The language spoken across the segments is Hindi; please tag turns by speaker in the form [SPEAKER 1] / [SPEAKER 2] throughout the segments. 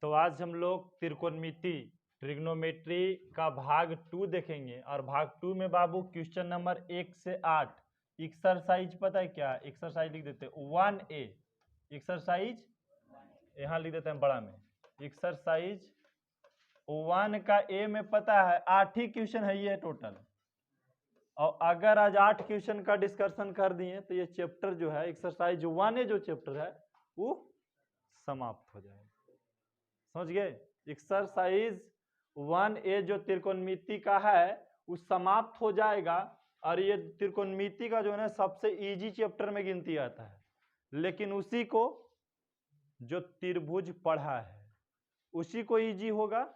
[SPEAKER 1] तो आज हम लोग त्रिकोणमिति ट्रिग्नोमेट्री का भाग 2 देखेंगे और भाग 2 में बाबू क्वेश्चन नंबर 1 से 8 एक्सरसाइज पता है क्या, एक्सरसाइज लिख देते हैं 1A, एक्सरसाइज यहाँ लिख देते हैं बड़ा में, एक्सरसाइज 1 का ए में पता है 8 ही क्वेश्चन है ये टोटल। और अगर आज 8 क्वेश्चन का डिस्कशन कर दिए तो ये चैप्टर जो है एक्सरसाइज 1A जो चैप्टर है वो समाप्त हो जाएगा। समझ गए? एक्सरसाइज 1A जो त्रिकोणमिति का है वो समाप्त हो जाएगा और ये त्रिकोणमिति का जो है ना सबसे इजी चैप्टर में गिनती आता है, लेकिन उसी को जो त्रिभुज पढ़ा है उसी को इजी होगा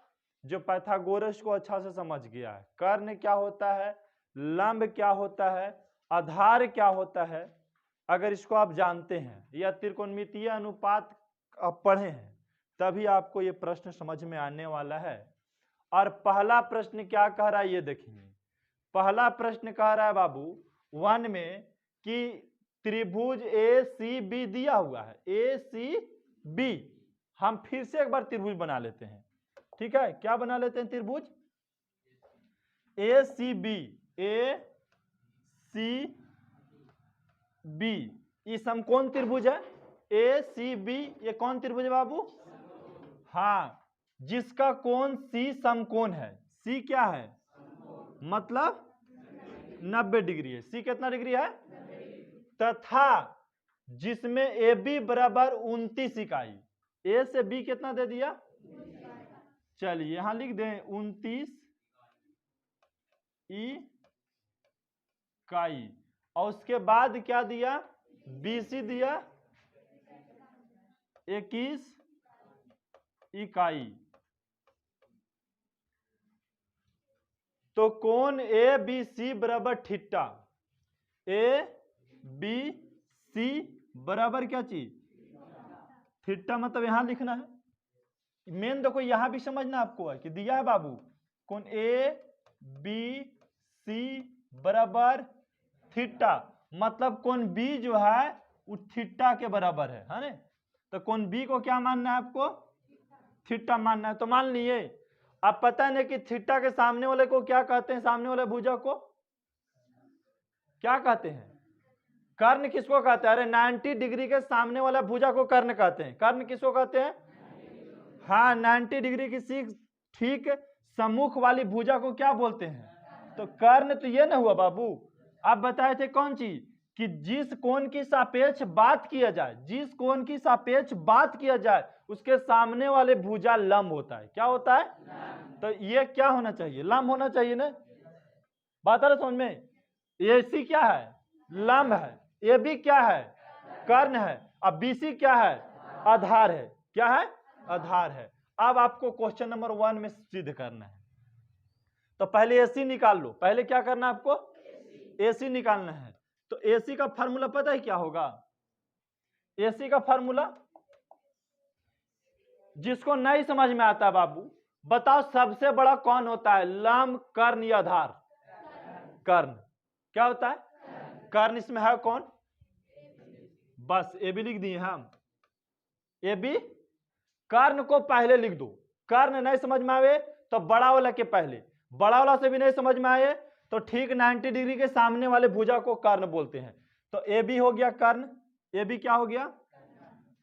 [SPEAKER 1] जो पाइथागोरस को अच्छा से समझ गया है। कर्ण क्या होता है, लंब क्या होता है, आधार क्या होता है, अगर इसको आप जानते हैं या त्रिकोणमितीय अनुपात आप पढ़े हैं तभी आपको ये प्रश्न समझ में आने वाला है। और पहला प्रश्न क्या कह रहा है ये देखेंगे। पहला प्रश्न कह रहा है बाबू 1 में कि त्रिभुज ACB दिया हुआ है, ACB। हम फिर से एक बार त्रिभुज बना लेते हैं, ठीक है? क्या बना लेते हैं? त्रिभुज ACB, ACB। ये समकोण त्रिभुज है ACB। ये कौन त्रिभुज है बाबू? हाँ, जिसका कोण C समकोण है। C क्या है? मतलब 90 डिग्री है। C कितना डिग्री है? तथा जिसमें AB बराबर 29 इकाई। A से B कितना दे दिया? चलिए यहां लिख दें 29 इकाई। और उसके बाद क्या दिया? BC दिया 21 इकाई। तो कोण ABC बराबर थीटा। ABC बराबर क्या चीज? थीटा। मतलब यहां लिखना है। मेन देखो यहां भी समझना आपको है कि दिया है बाबू कोण ABC बराबर थीटा, मतलब कोण B जो है वो थीटा के बराबर है ना? तो कोण B को क्या मानना है आपको? थीटा मानना है। तो मान लिए अब पता नहीं कि थीटा के सामने वाले को क्या कहते हैं? सामने वाले भुजा को क्या कहते हैं? कर्ण किसको कहते हैं? अरे 90 डिग्री के सामने वाला भुजा को कर्ण कहते हैं। कर्ण किसको कहते हैं? हाँ, 90 डिग्री की ठीक सम्मुख वाली भुजा को क्या बोलते हैं? तो कर्ण। तो ये ना हुआ बाबू। आप बताए थे कौन चीज कि जिस कोण की सापेक्ष बात किया जाए, जिस कोण की सापेक्ष बात किया जाए उसके सामने वाले भुजा लंब होता है। क्या होता है? तो ये क्या होना चाहिए? लंब होना चाहिए ना? बात आ रहा समझ में? AC क्या है? लंब है। AB क्या है? कर्ण है। अब BC क्या है? आधार है। क्या है? आधार है। अब आपको क्वेश्चन नंबर 1 में सिद्ध करना है। तो पहले AC निकाल लो। पहले क्या करना है आपको? AC निकालना है। तो AC का फार्मूला पता है क्या होगा? AC का फार्मूला जिसको नहीं समझ में आता बाबू बताओ सबसे बड़ा कौन होता है? लंब, कर्ण या आधार? कर्ण। क्या होता है? कर्ण। इसमें है कौन? बस AB लिख दिए हम। AB कर्ण को पहले लिख दो। कर्ण नहीं समझ में आवे तो बड़ा वाला के पहले, बड़ा वाला से भी नहीं समझ में आए तो ठीक 90 डिग्री के सामने वाले भुजा को कर्ण बोलते हैं। तो AB हो गया कर्ण। AB क्या हो गया?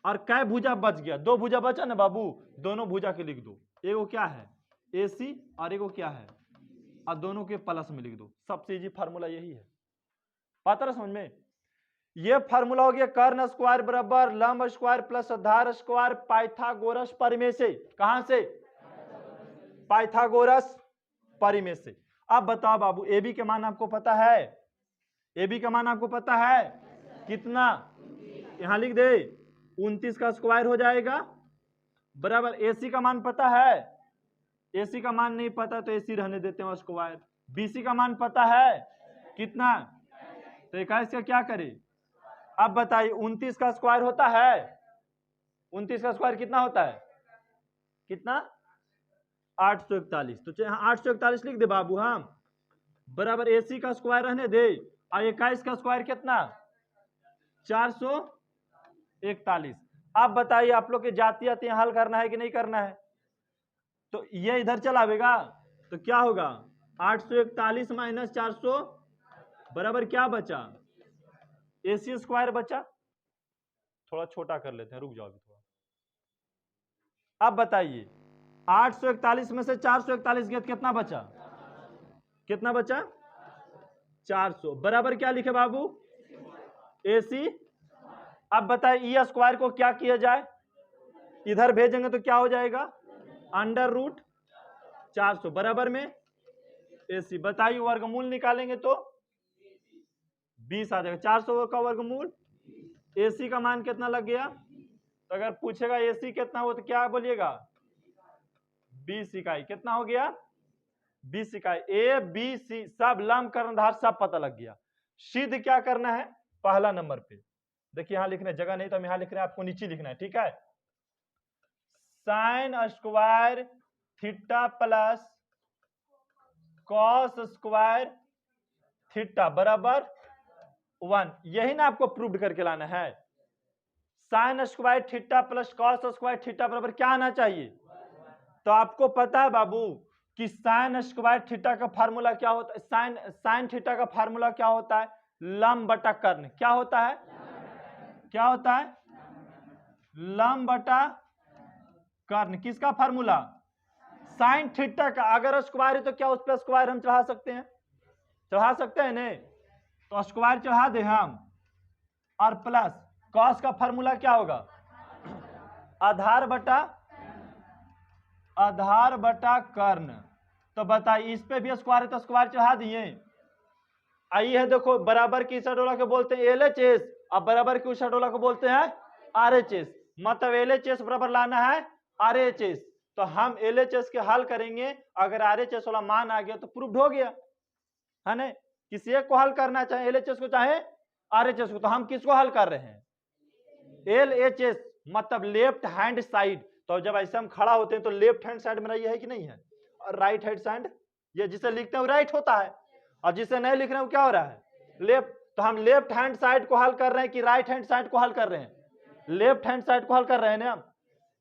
[SPEAKER 1] और कै भुजा बच गया? 2 भुजा बचा ना बाबू, दोनों भुजा के लिख दो। एगो क्या है? AC और एगो क्या है? और दोनों के प्लस में लिख दो। सबसे इजी फार्मूला यही है। पता है समझ में? ये फार्मूला हो गया कर्ण स्क्वायर बराबर लंब स्क्वायर प्लस आधार स्क्वायर पाइथागोरस परिमेय से। कहां से? पाइथागोरस परिमेय से। अब बताओ बाबू AB के मान आपको पता है? AB का मान आपको पता है कितना? यहां लिख दे 29 का स्क्वायर हो जाएगा बराबर। AC का मान पता है? AC का मान नहीं पता तो AC रहने देते हैं स्क्वायर। BC का मान पता है कितना? तो 21 का क्या करे? अब बताइए 29 का स्क्वायर होता है? 29 का स्क्वायर कितना होता है? कितना? 841। तो 841 लिख दे बाबू हम बराबर AC का स्क्वायर रहने दे। और 21 का स्क्वायर कितना? 441। आप बताइए, आप लोग के जाती आती हल करना है कि नहीं करना है? तो ये इधर चला आवेगा तो क्या होगा, 841 माइनस 400 बराबर क्या बचा, AC स्क्वायर बचा। थोड़ा छोटा कर लेते हैं, रुक जाओ अभी थोड़ा। अब बताइए 841 में से 441 गया कितना बचा, कितना बचा, 400 बराबर क्या लिखे बाबू, AC। अब बताइए स्क्वायर को क्या किया जाए, इधर भेजेंगे तो क्या हो जाएगा, अंडर रूट 400 बराबर में AC। बताइए वर्गमूल निकालेंगे तो 20 आ जाएगा, 400 का वर्गमूल, AC का मान कितना लग गया। तो अगर पूछेगा AC कितना हो तो क्या बोलिएगा, 20 इकाई। कितना हो गया, 20 इकाई। ABC सब लंब कर्णधार सब पता लग गया। सिद्ध क्या करना है, पहला नंबर पे देखिए, यहां लिखने जगह नहीं तो हम यहां लिख रहे हैं, आपको नीचे लिखना है, ठीक है। Sine square theta plus cos square theta बराबर 1, यही ना आपको प्रूव करके लाना है। Sine square theta plus cos square theta बराबर क्या आना चाहिए। तो आपको पता है बाबू कि साइन स्क्वायर थीटा का फार्मूला क्या होता है, साइन थीटा का फार्मूला क्या होता है, लंब बटा कर्ण। क्या होता है, क्या होता है, लंब बटा कर्ण। किसका फार्मूला, साइन थीटा का। अगर स्क्वायर है तो क्या उस पर स्क्वायर हम चढ़ा सकते हैं, चढ़ा सकते हैं नहीं, तो स्क्वायर चढ़ा दे हम। और प्लस कॉस का फार्मूला क्या होगा, आधार बटा कर्ण। तो बताइए इस पे भी स्क्वायर है तो स्क्वायर चढ़ा दिए। आइए है देखो, बराबर की शटोला को बोलते हैं LHS, अब बराबर की शटोला को बोलते हैं RHS। मतलब LHS बराबर लाना है RHS। तो हम LHS के हल करेंगे, अगर RHS वाला मान आ गया तो प्रूव्ड हो गया है ना। किसी एक को हल करना चाहे LHS को चाहे RHS को, तो हम किसको हल कर रहे हैं, LHS मतलब लेफ्ट हैंड साइड। तो जब ऐसे हम खड़ा होते हैं तो लेफ्ट हैंड साइड में ये है कि नहीं है, और राइट हैंड साइड, ये जिसे लिखते हैं वो राइट होता है, और जिसे नहीं लिख रहे हैं वो क्या हो रहा है, लेफ्ट। तो हम लेफ्ट हैंड साइड को हल कर रहे हैं कि राइट हैंड साइड को हल कर रहे हैं, लेफ्ट हैंड साइड को हल कर रहे हैं ना।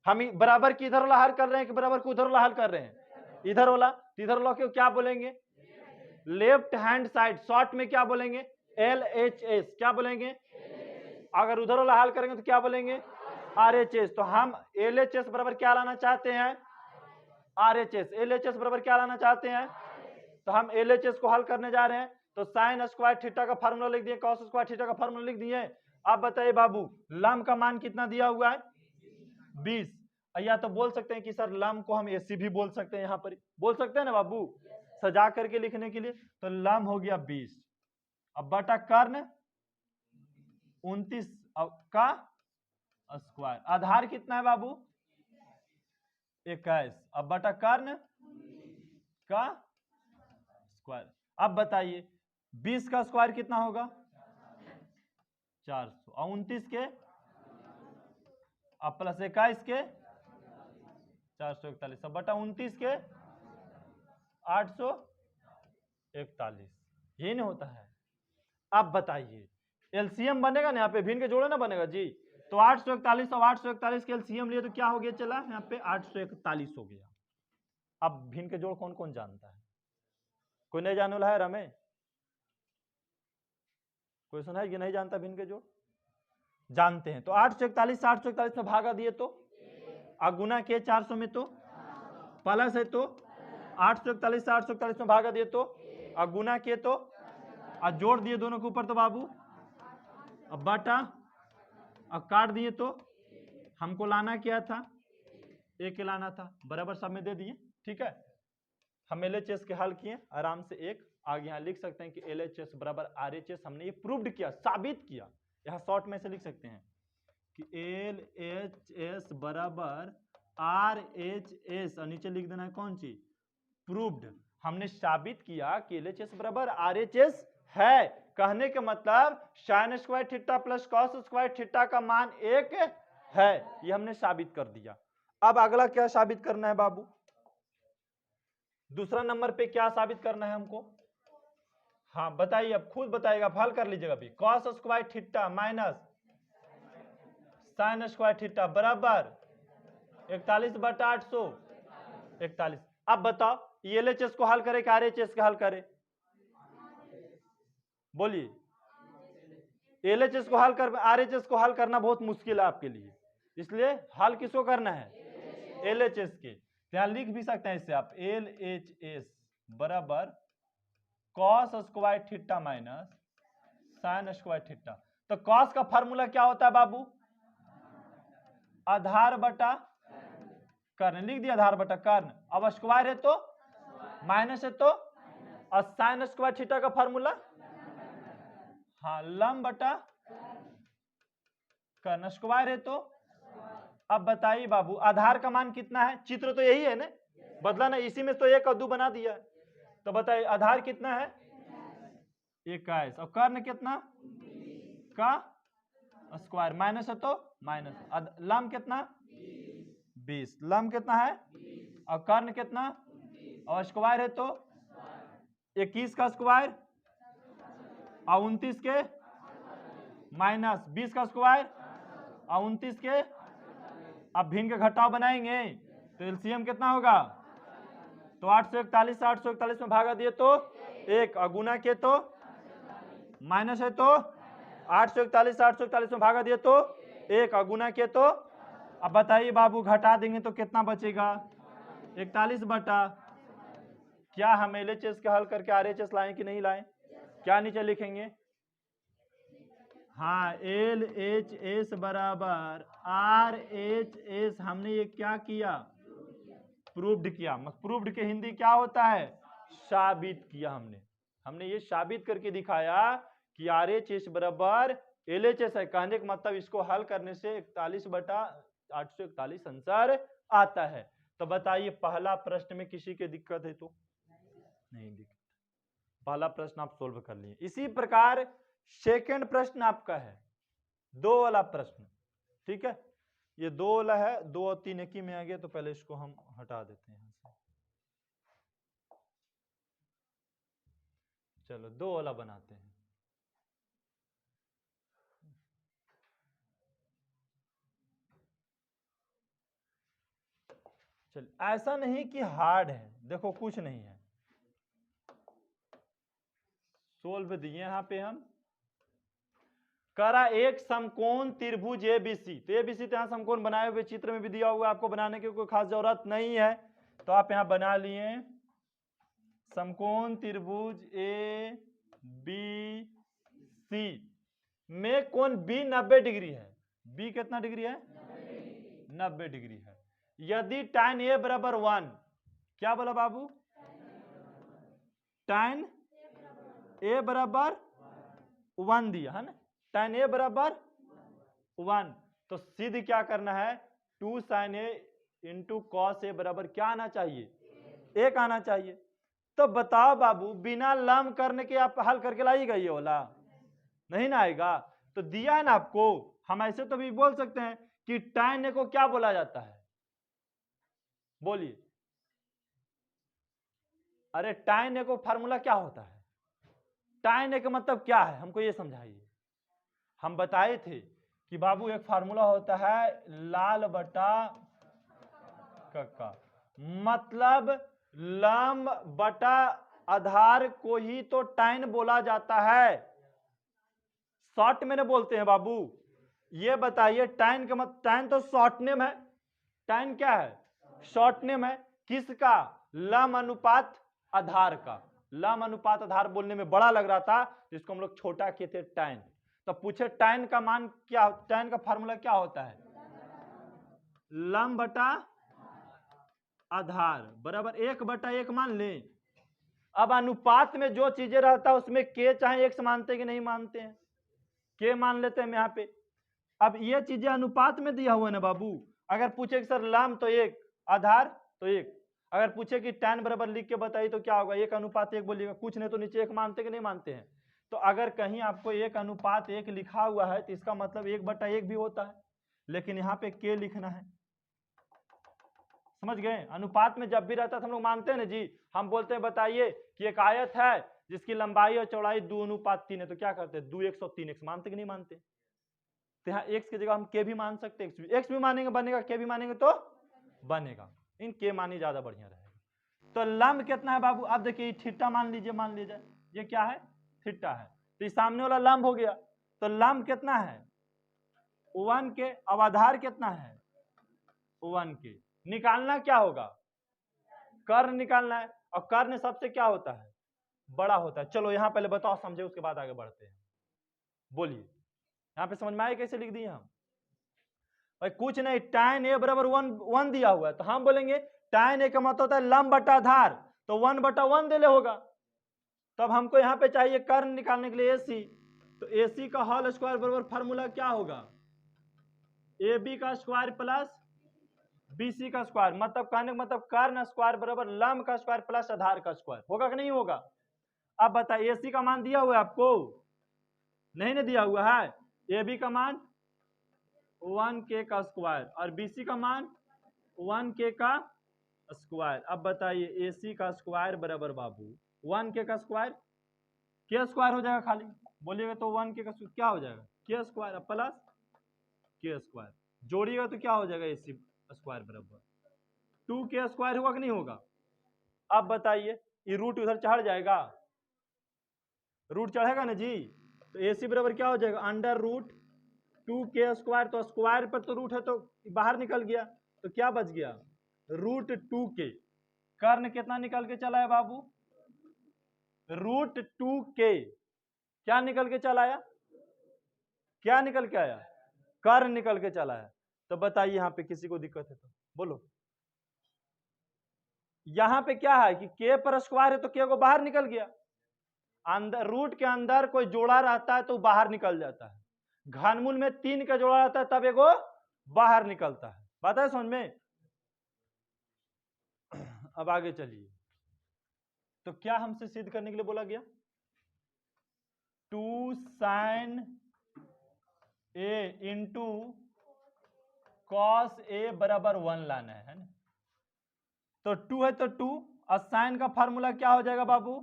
[SPEAKER 1] हम बराबर की इधर वाला हल कर रहे हैं कि बराबर को उधर वाला हल कर रहे हैं, इधर वाला। इधर वाला को क्या बोलेंगे, लेफ्ट हैंड साइड, शॉर्ट में क्या बोलेंगे, LHS। क्या बोलेंगे, अगर उधर वाला हल करेंगे तो क्या बोलेंगे, RHS। तो हम LHS बराबर क्या लाना चाहते हैं, RHS। LHS बराबर क्या लाना चाहते हैं, तो हम LHS को हल करने जा रहे हैं। तो साइन स्क्वायर थीटा का फार्मूला लिख दिए, कॉस स्क्वायर थीटा का फार्मूला लिख दिए। अब बताइए बाबू, लंब का मान कितना दिया हुआ है, 20। या तो बोल सकते हैं कि सर लंब को हम AC भी बोल सकते हैं, यहां पर बोल सकते हैं ना बाबू, सजा करके लिखने के लिए। तो लंब हो गया 20, अब बटा कर्ण 29 का स्क्वायर। आधार कितना है बाबू, 21, अब बटा कर्ण का स्क्वायर। अब बताइए 20 का स्क्वायर कितना होगा, 400, और 29 के अब प्लस 21 के 441, अब बटा 29 के 841, यही नहीं होता है। अब बताइए LCM बनेगा ना, यहाँ पे भिन्न के जोड़े ना बनेगा जी। तो 841 और 841 के LCM लिए तो क्या हो गया, चला यहाँ पे 841 हो गया। अब भिन्न के जोड़ कौन कौन जानता है, कोई नहीं जानने वाला है रमे, कोई सुना है कि नहीं जानता भिन्न के जोड़, जानते हैं। तो 841 से 841 में भागा दिए तो, गुना किए 400 में तो, प्लस है तो 841 से 841 में भागा दिए तो, गुना किए तो, जोड़ दिए दोनों के ऊपर तो बाबू, अब बटा, अब काट दिए तो, हमको लाना क्या था, एक लाना था, बराबर सब में दे दिए। ठीक है, हम LHS के हल किए आराम से। एक आगे यहाँ लिख सकते हैं कि LHS बराबर RHS, हमने ये प्रूव्ड किया, साबित किया। यहाँ शॉर्ट में से लिख सकते हैं कि LHS बराबर RHS, और नीचे लिख देना है कौन चीज, प्रूव्ड। हमने साबित किया कि LHS बराबर RHS है। कहने के मतलब sine square theta plus cos square theta का मान एक है, ये हमने साबित कर दिया। अब अगला क्या साबित करना है बाबू, दूसरा नंबर पे क्या साबित करना है हमको, हाँ बताइए, अब खुद बताइएगा, हल कर लीजिएगा अभी। Cos square theta minus sine square theta बराबर 41/841। अब बताओ ये LHS को हल करे कि RHS का हल करे? बोलिए, LHS को हल कर, RHS को हल करना बहुत मुश्किल है आपके लिए, इसलिए हल किसको करना है? LHS के। यहाँ लिख भी सकते हैं इससे आप, LHS बराबर cos square theta minus sine square theta. तो cos का फॉर्मूला क्या होता है बाबू? आधार बटा कर्ण, लिख दिया आधार बटा कर्ण। अब स्क्वायर है तो माइनस है तो, और साइन स्क्वायर थीटा का फॉर्मूला हाँ लंब बटा कर्ण, स्क्वायर है तो। अब बताइए बाबू आधार का मान कितना है? चित्र तो यही है ना, बदला ना, इसी में तो एक और दो बना दिया। तो बताइए आधार कितना है? 21, और कर्ण कितना का स्क्वायर, माइनस है तो माइनस, लंब कितना 20, लंब कितना है और कर्ण कितना, और स्क्वायर है तो 21 का स्क्वायर और 29 के माइनस 20 का स्क्वायर और 29 के। अब भिन्न का घटाव बनाएंगे तो एलसीएम कितना होगा? तो 841 841 में भागा दिए तो 1, और गुना के तो माइनस है तो 841 841 में भागा दिए तो 1, और गुना के तो। अब बताइए बाबू घटा देंगे तो कितना बचेगा? 41 बटा, क्या हम LHS का हल करके RHS लाएं कि नहीं लाएं? क्या नीचे लिखेंगे? हाँ LHS बराबर RHS। हमने ये क्या किया? प्रूव्ड किया। प्रूव्ड के हिंदी क्या होता है? साबित किया। हमने ये साबित करके दिखाया कि RHS बराबर LHS है। कहने का मतलब इसको हल करने से 41/841 आंसर आता है। तो बताइए पहला प्रश्न में किसी के दिक्कत है तो? नहीं दिक्कत, पहला प्रश्न आप सोल्व कर लिए। इसी प्रकार सेकंड प्रश्न आपका है 2 वाला प्रश्न, ठीक है? ये 2 वाला है, 2 और 3 एक ही में आ गया, तो पहले इसको हम हटा देते हैं यहाँ से। चलो 2 वाला बनाते हैं। चल, ऐसा नहीं कि हार्ड है, देखो कुछ नहीं है, सोल्व दिए यहाँ पे हम। करा एक समकोण त्रिभुज ABC, तो ABC तो यहाँ समकोण बनाए हुए चित्र में भी दिया हुआ, आपको बनाने की कोई खास जरूरत नहीं है, तो आप यहाँ बना लिए समकोण त्रिभुज ABC में कोण B 90 डिग्री है। B कितना डिग्री है? 90 डिग्री है। यदि tan A बराबर 1, क्या बोला बाबू? tan A बराबर 1 दिया है ना, tan A बराबर 1, तो सीधे क्या करना है? 2 sin A into cos A बराबर क्या आना चाहिए? 1 आना चाहिए। तो बताओ बाबू बिना लंब करने के आप हल करके लाइएगा ये वाला? नहीं ना आएगा। तो दिया है ना आपको, हम ऐसे तो भी बोल सकते हैं कि tan A को क्या बोला जाता है? बोलिए, अरे tan A को फार्मूला क्या होता है? tan A का मतलब क्या है, हमको ये समझाइए। हम बताए थे कि बाबू एक फार्मूला होता है लाल बटा कक्का, मतलब लंब बटा आधार को ही तो tan बोला जाता है, शॉर्ट में न बोलते हैं बाबू। ये बताइए tan का मतलब, tan तो शॉर्ट नेम है, tan क्या है? शॉर्ट नेम है। किसका? लंब अनुपात आधार का। लंब अनुपात आधार बोलने में बड़ा लग रहा था, जिसको हम लोग छोटा किए थे tan। तो पूछे tan का मान क्या, tan का फार्मूला क्या होता है? लंब बटा आधार बराबर 1/1 मान लें। अब अनुपात में जो चीजें रहता है उसमें k चाहे x मानते हैं कि नहीं मानते हैं? k मान लेते हैं यहाँ पे। अब ये चीजें अनुपात में दिया हुआ है ना बाबू। अगर पूछे कि सर लंब तो 1, आधार तो 1, अगर पूछे कि tan बराबर लिख के बताइए तो क्या होगा? 1:1 बोलिएगा, कुछ नहीं तो नीचे 1 मानते कि नहीं मानते हैं? तो अगर कहीं आपको 1:1 लिखा हुआ है तो इसका मतलब 1/1 भी होता है, लेकिन यहाँ पे k लिखना है। समझ गए? अनुपात में जब भी रहता है हम लोग मानते हैं ना जी, हम बोलते हैं बताइए कि एक आयत है जिसकी लंबाई और चौड़ाई 2:3 है, तो क्या करते हैं? 2x और 3x मानते कि नहीं मानते? तो यहाँ x की जगह हम k भी मान सकते हैं, x भी मानेंगे बनेगा, k भी मानेंगे तो बनेगा, इन k मानी ज्यादा बढ़िया रहेगा। तो लंब कितना है बाबू, अब देखिए थीटा मान लीजिए ये क्या है, थीटा है, तो ये सामने वाला लंब हो गया। तो लंब कितना है 1k, अब आधार कितना है 1k, निकालना क्या होगा, कर्ण निकालना है, और कर्ण सबसे क्या होता है, बड़ा होता है। चलो यहाँ पहले बताओ समझे, उसके बाद आगे बढ़ते हैं। बोलिए यहाँ पे समझ में आए कैसे लिख दिए हम, भाई कुछ नहीं, tan a बराबर 1 दिया हुआ है, तो हम बोलेंगे tan a का मतलब होता है लंब बटा आधार, तो 1/1 देले होगा। तब हमको यहाँ पे चाहिए कर्ण निकालने के लिए AC, तो AC का होल स्क्वायर बराबर फार्मूला क्या होगा, AB का स्क्वायर प्लस BC का स्क्वायर, मतलब कहने का मतलब कर्ण स्क्वायर बराबर लंब का स्क्वायर प्लस आधार का स्क्वायर, होगा कि नहीं होगा। अब बताइए AC का मान दिया हुआ है आपको, नहीं ना दिया हुआ है, AB का मान 1k का स्क्वायर और BC का मान 1k का स्क्वायर। अब बताइए AC का स्क्वायर बराबर बाबू 1k का स्क्वायर, k स्क्वायर हो जाएगा, खाली बोलिएगा तो 1k का क्या हो जाएगा, k square plus k square, जोड़िएगा तो क्या हो जाएगा AC स्क्वायर बराबर 2k स्क्वायर, होगा कि नहीं होगा। अब बताइए ये रूट उधर चढ़ जाएगा, रूट चढ़ेगा ना जी, तो AC बराबर क्या हो जाएगा अंडर रूट 2k स्क्वायर, तो स्क्वायर पर तो रूट है तो बाहर निकल गया, तो क्या बच गया रूट 2k। कर्ण कितना निकल के चला है बाबू, रूट 2k, क्या निकल के चला आया, क्या निकल के आया, कर्ण निकल के चला है। तो बताइए यहाँ पे किसी को दिक्कत है तो बोलो, यहाँ पे क्या है कि k पर स्क्वायर है तो k को बाहर निकल गया, अंदर रूट के अंदर कोई जोड़ा रहता है तो बाहर निकल जाता है, घनमूल में 3 का जोड़ा रहता है तब एगो बाहर निकलता है, बात है समझ में। अब आगे चलिए, तो क्या हमसे सिद्ध करने के लिए बोला गया, 2 sin a into cos a बराबर 1 लाना है ना, तो 2 है तो 2, और साइन का फार्मूला क्या हो जाएगा बाबू,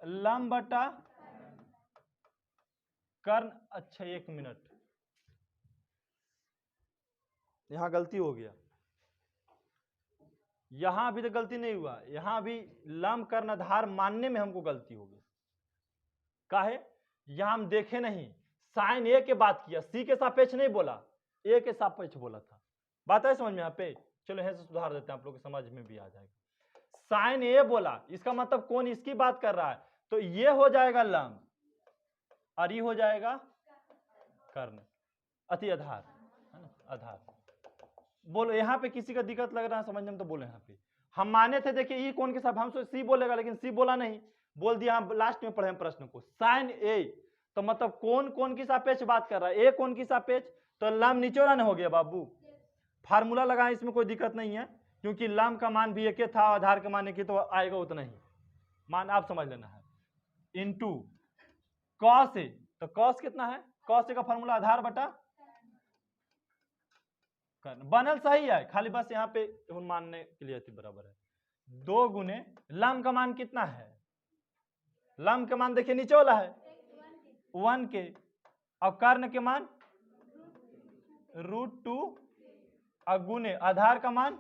[SPEAKER 1] लंब बटा कर्ण। अच्छा एक मिनट, यहां गलती हो गया, यहां अभी तो गलती नहीं हुआ, यहां अभी लंब कर्ण आधार मानने में हमको गलती हो गई, काहे, यहां हम देखे नहीं, साइन ए के बात किया, सी के सापेक्ष नहीं बोला, ए के सापेक्ष बोला था, बात है समझ में यहाँ पे। चलो यहां से सुधार देते हैं, आप लोग को समझ में भी आ जाएगा। साइन ए बोला, इसका मतलब कौन इसकी बात कर रहा है, तो ये हो जाएगा लंब और ये हो जाएगा कर्ण, अति आधार है ना, आधार। बोलो यहाँ पे किसी का दिक्कत लग रहा है समझने में तो बोलो, यहाँ पे हम माने थे, देखिए ये कौन के साथ, हम सी बोलेगा लेकिन सी बोला नहीं, बोल दिया हम लास्ट में पढ़े प्रश्न को, साइन ए, तो मतलब कौन कौन की सापेक्ष बात कर रहा है, ए कौन की सापेक्ष, तो लंब निचोड़ा न हो गया बाबू, फार्मूला लगाए इसमें कोई दिक्कत नहीं है, क्योंकि लंब का मान भी एक था, आधार के मान एक तो आएगा उतना ही मान, आप समझ लेना है, इनटू कॉस ए, तो कॉस कितना है, कॉस ए का फार्मूला आधार बटा बनल सही है, खाली बस यहाँ पे मानने के लिए बराबर है, 2 गुने लंब का मान कितना है, लंब का मान देखिए नीचे वाला है 1k, और कर्ण के मान √2, और गुने आधार का मान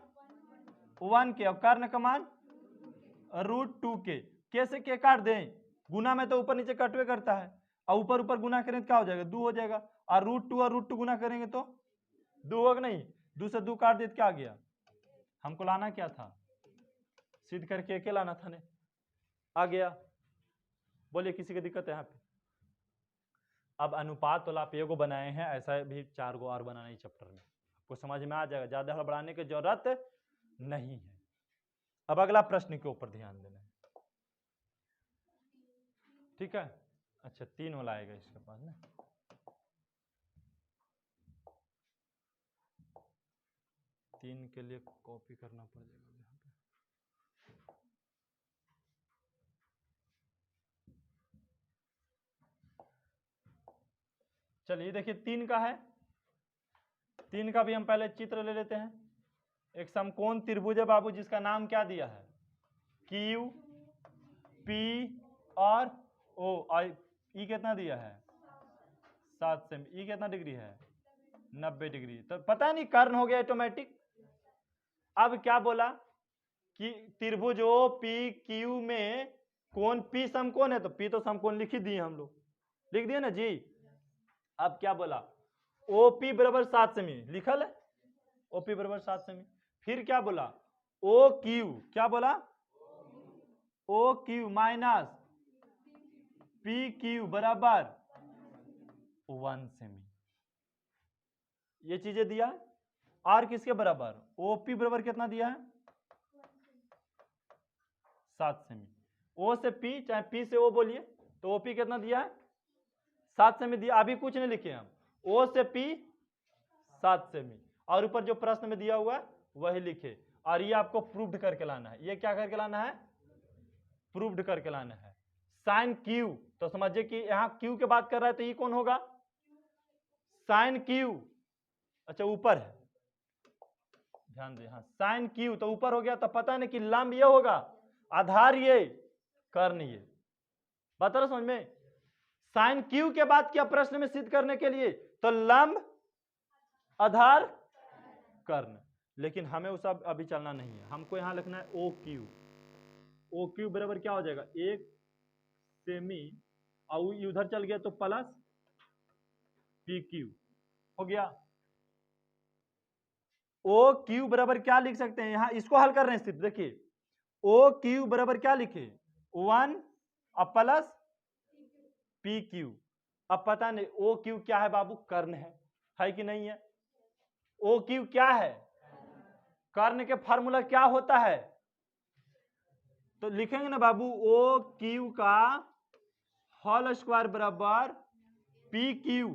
[SPEAKER 1] 1k और कर्ण का मान √2k, कैसे के काट दें, गुना में तो ऊपर नीचे कटवे करता है, और ऊपर ऊपर गुना करें तो क्या हो जाएगा 2 हो जाएगा, और √2 और √2 गुना करेंगे तो 2 होगा नहीं, 2 से 2 काट दिए तो क्या आ गया, हमको लाना क्या था, सिद्ध करके एक लाना था ने, आ गया। बोलिए किसी की दिक्कत है यहाँ पे। अब अनुपात वाला आप एगो बनाए हैं, ऐसा भी 4 गो और बनाना है चैप्टर में, आपको समझ में आ जाएगा, ज्यादा हड़बड़ाने की जरूरत नहीं है। अब अगला प्रश्न के ऊपर ध्यान देना है, ठीक है। अच्छा 3 वाला आएगा इसके पास ना, तीन के लिए कॉपी करना पड़ेगा यहाँ पे, चलिए देखिए 3 का है, 3 का भी हम पहले चित्र ले लेते हैं। एक समकोण त्रिभुज है बाबू, जिसका नाम क्या दिया है, क्यू पी और ओ, और ई कितना दिया है 7 सेमी। ये कितना डिग्री है? 90 डिग्री। तो पता नहीं कर्ण हो गया ऑटोमेटिक। अब क्या बोला कि त्रिभुज ओ पी क्यू में कोण पी समकोण है, तो पी तो समकोण लिख ही दिए हम लोग, लिख दिए ना जी। अब क्या बोला? ओपी बराबर 7 सेमी लिखल है, ओपी बराबर 7 सेमी। फिर क्या बोला? ओ क्यू, क्या बोला? O Q minus P Q बराबर 1 सेमी। ये चीजें दिया है। आर किसके बराबर? ओपी बराबर कितना दिया है? 7 सेमी। ओ से पी, चाहे पी से ओ बोलिए, तो ओपी कितना दिया है? 7 सेमी दिया। अभी कुछ नहीं लिखे हम, ओ से पी 7 सेमी, और ऊपर जो प्रश्न में दिया हुआ है वही लिखे। और ये आपको प्रूव्ड करके लाना है। ये क्या करके लाना है? प्रूव्ड करके लाना है। साइन क्यू, तो समझिए कि यहां क्यू के बात कर रहा है, तो ये कौन होगा? Sine Q. अच्छा ऊपर है, ध्यान दे, हाँ साइन क्यू तो ऊपर हो गया, तो पता नहीं कि लंब ये होगा, आधार ये, कर्ण ये। बता रहा समझ में? साइन क्यू के बाद क्या प्रश्न में सिद्ध करने के लिए, तो लंब आधार कर्ण। लेकिन हमें उस अभी चलना नहीं है, हमको यहां लिखना है ओ क्यू। ओ क्यू बराबर क्या हो जाएगा? 1 सेमी, और उधर चल गया तो प्लस पी क्यू हो गया। ओ क्यू बराबर क्या लिख सकते हैं यहां, इसको हल कर रहे हैं सिर्फ, देखिए ओ क्यू बराबर क्या लिखे? 1 अब प्लस पी क्यू। अब पता नहीं ओ क्यू क्या है बाबू? कर्ण है कि नहीं है? ओ क्यू क्या है? कर्ण के फार्मूला क्या होता है? तो लिखेंगे ना बाबू, ओ क्यू का होल स्क्वायर बराबर पी क्यू,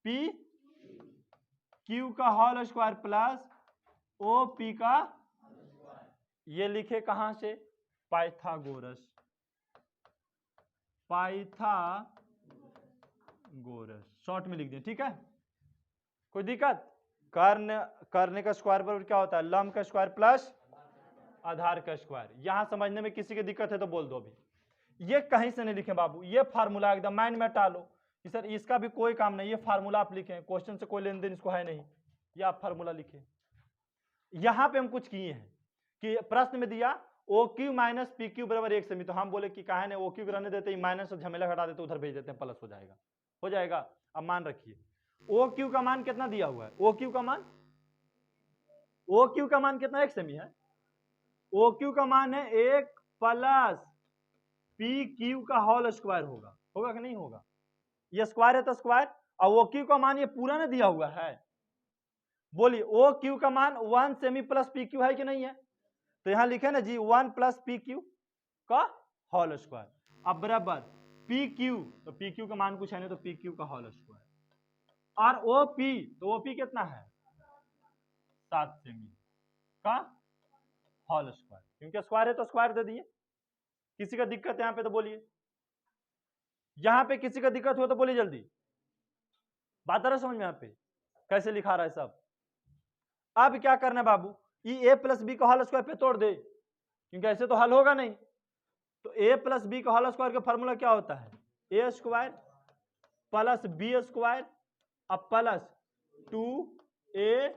[SPEAKER 1] पी क्यू का whole square plus O P का। ये लिखे कहां से? पाइथागोरस, पाइथागोरस शॉर्ट में लिख दिए, ठीक है? कोई दिक्कत? कर्ण का स्क्वायर बराबर क्या होता है? लंब का स्क्वायर प्लस आधार का स्क्वायर। यहां समझने में किसी की दिक्कत है तो बोल दो अभी। ये कहीं से नहीं लिखे बाबू, ये फार्मूला एकदम माइंड में टालो कि सर इसका भी कोई काम नहीं, ये फार्मूला आप लिखे, क्वेश्चन से कोई लेन देन इसको है नहीं, ये आप फार्मूला लिखे। यहां पे हम कुछ किए हैं कि प्रश्न में दिया O Q minus P Q बराबर 1 सेमी, तो हम बोले कि कहा ओ क्यू रहने देते, माइनस और झमेला हटा देते, उधर भेज देते हैं, प्लस हो जाएगा, हो जाएगा। अब मान रखिए ओ क्यू का मान कितना दिया हुआ है? ओ क्यू का मान, ओ क्यू का मान कितना? 1 सेमी है। ओ क्यू का मान है 1 प्लस पी क्यू का होल स्क्वायर होगा, होगा कि नहीं होगा? ये स्क्वायर है तो स्क्वायर, और ओ क्यू का मान ये पूरा ना दिया हुआ है, बोलिए ओ क्यू का मान 1 सेमी प्लस पी क्यू है कि नहीं है? तो यहां लिखे ना जी 1 प्लस पी क्यू का होल स्क्वायर। अब बराबर पी क्यू, तो पी क्यू का मान कुछ है नहीं, तो पी क्यू का होल स्क्वायर, और ओ पी, तो ओ पी कितना है? 7 सेमी का होल स्क्वायर, क्योंकि स्क्वायर है तो स्क्वायर दे दिए। किसी का दिक्कत यहां पे तो बोलिए, यहां पे किसी का दिक्कत हो तो बोलिए जल्दी। बात आ रहा समझ में यहां पे कैसे लिखा रहा है सब? अब क्या करना है बाबू, ये ए प्लस बी का होल स्क्वायर पे तोड़ दे, क्योंकि ऐसे तो हल होगा नहीं। तो ए प्लस बी का होल स्क्वायर का फॉर्मूला क्या होता है? ए स्क्वायर प्लस बी स्क्वायर अब प्लस 2a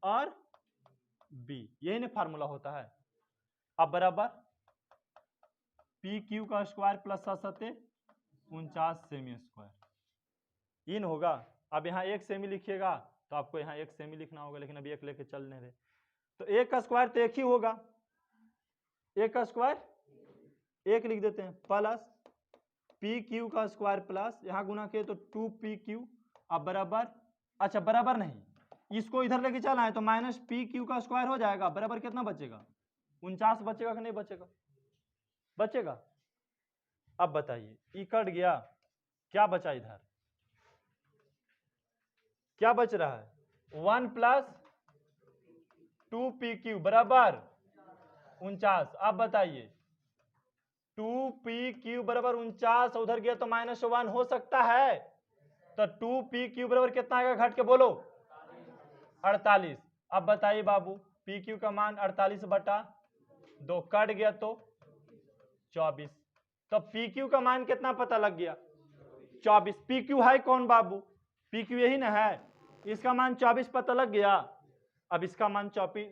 [SPEAKER 1] और b, यही ना फार्मूला होता है। अब बराबर पी क्यू का स्क्वायर प्लस 49 सेमी स्क्वायर इन होगा। अब यहाँ 1 सेमी लिखिएगा तो आपको यहाँ 1 सेमी लिखना होगा, लेकिन अभी 1 लेके चल नहीं रहे, तो 1 का स्क्वायर तो 1 ही होगा, 1 का स्क्वायर 1 लिख देते हैं, प्लस पी क्यू का स्क्वायर प्लस यहाँ गुना किए तो 2 पी क्यू। अब बराबर, अच्छा बराबर नहीं, इसको इधर लेके चला है तो माइनस पी क्यू का स्क्वायर हो जाएगा, बराबर कितना बचेगा? 49 बचेगा कि नहीं बचेगा? बचेगा। अब बताइए ई कट गया, क्या बचा इधर? क्या बच रहा है? 1 प्लस 2 पी क्यू बराबर 49। अब बताइए 2 पी क्यू बराबर 49, उधर गया तो -1 हो सकता है, तो 2 पी क्यू बराबर कितना आएगा? घट के बोलो। 48। अब बताइए बाबू पी क्यू का मान 48/2, कट गया तो 24, तो पी क्यू का मान कितना पता लग गया? 24, पी क्यू है कौन बाबू, पी क्यू यही ना है, इसका मान 24 पता लग गया। अब इसका मान 24,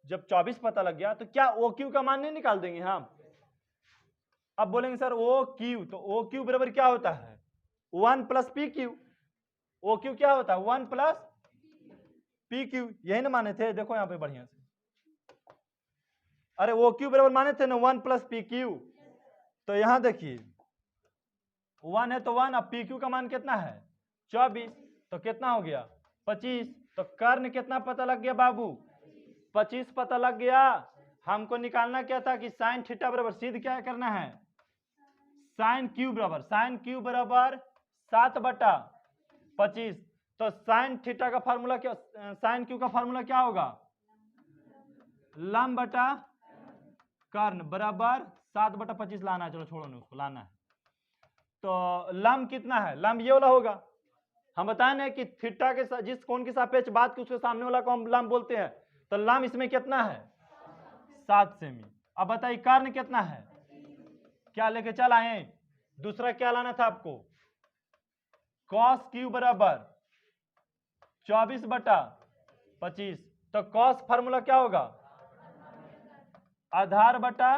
[SPEAKER 1] जब 24 पता लग गया तो क्या ओ क्यू का मान नहीं निकाल देंगे हम। अब बोलेंगे सर ओ क्यू, तो ओ क्यू बराबर क्या होता है 1 plus P Q, O Q क्या होता है 1 प्लस पी क्यू, यही ना माने थे, देखो यहाँ पे बढ़िया से, अरे ओ क्यू बराबर माने थे ना 1 प्लस पी क्यू, तो यहां देखिए 1 है तो 1, अब पी क्यू का मान कितना है 24, तो कितना हो गया 25, तो कर्ण कितना पता लग गया बाबू 25 पता लग गया। हमको निकालना क्या था कि साइन थीटा बराबर, सिद्ध क्या करना है साइन क्यू बराबर 7/25, तो साइन थीटा का फार्मूला क्या, साइन क्यू का फार्मूला क्या होगा लंब बटा कर्ण बराबर 7/25 लाना है, चलो छोड़ो नहीं उसको लाना है। तो लंब कितना है, लंब ये वाला होगा, हम बताए ना कि थीटा के जिस कोण के सापेक्ष बात की उसके सामने वाला को हम लंब बोलते हैं, तो लंब इसमें कितना है 7 सेमी। अब बताइए कर्ण कितना है, क्या लेके चल आए, दूसरा क्या लाना था आपको कॉस क्यू बराबर 24/25, तो कॉस फार्मूला क्या होगा आधार बटा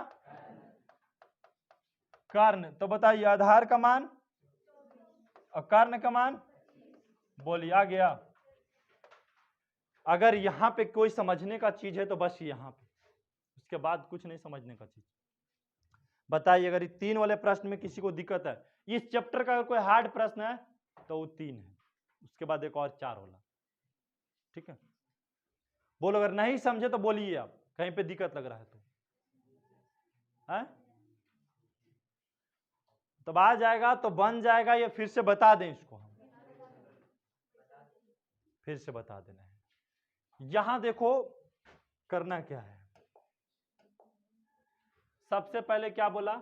[SPEAKER 1] कर्ण, तो बताइए आधार का मान और कर्ण का मान, बोलिए आ गया। अगर यहां पे कोई समझने का चीज है तो बस यहां पे, उसके बाद कुछ नहीं समझने का चीज। बताइए अगर 3 वाले प्रश्न में किसी को दिक्कत है, इस चैप्टर का अगर कोई हार्ड प्रश्न है तो वो 3 है, उसके बाद एक और 4 होला, ठीक है। बोलो अगर नहीं समझे तो बोलिए, आप कहीं पे दिक्कत लग रहा है तो है? तब आ जाएगा तो बन जाएगा, या फिर से बता दें इसको, हम फिर से बता देना है। यहां देखो करना क्या है, सबसे पहले क्या बोला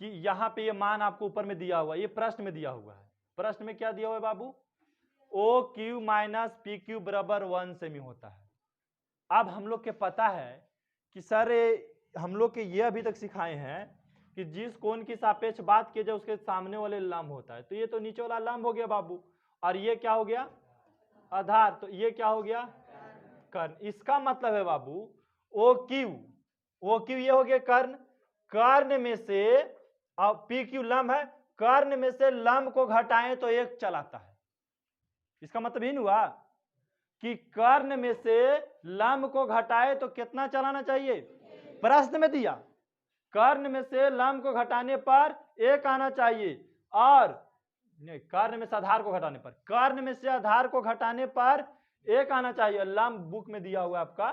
[SPEAKER 1] कि यहां पे ये मान आपको ऊपर में दिया हुआ, ये प्रश्न में दिया हुआ है, प्रश्न में क्या दिया हुआ है बाबू O Q minus P Q बराबर 1 सेमी होता है। अब हम लोग के पता है कि सर हम लोग के ये अभी तक सिखाए हैं कि जिस कोण की सापेक्ष बात किए जाए उसके सामने वाले लंब होता है, तो ये तो नीचे वाला लंब हो गया बाबू, और ये क्या हो गया आधार, तो ये क्या हो गया कर्ण। इसका मतलब है बाबू ओ क्यू ये हो गया कर्ण, कर्ण में से अब पी क्यू लंब है, कर्ण में से लंब को घटाएं तो एक चलाता है। इसका मतलब ही हुआ कि कर्ण में से लंब को घटाए तो कितना चलाना चाहिए, प्रश्न में दिया कर्ण में से लंब को घटाने पर एक आना चाहिए, और नहीं कर्ण में से आधार को घटाने पर, कर्ण में से आधार को घटाने पर एक आना चाहिए, लंब बुक में दिया हुआ आपका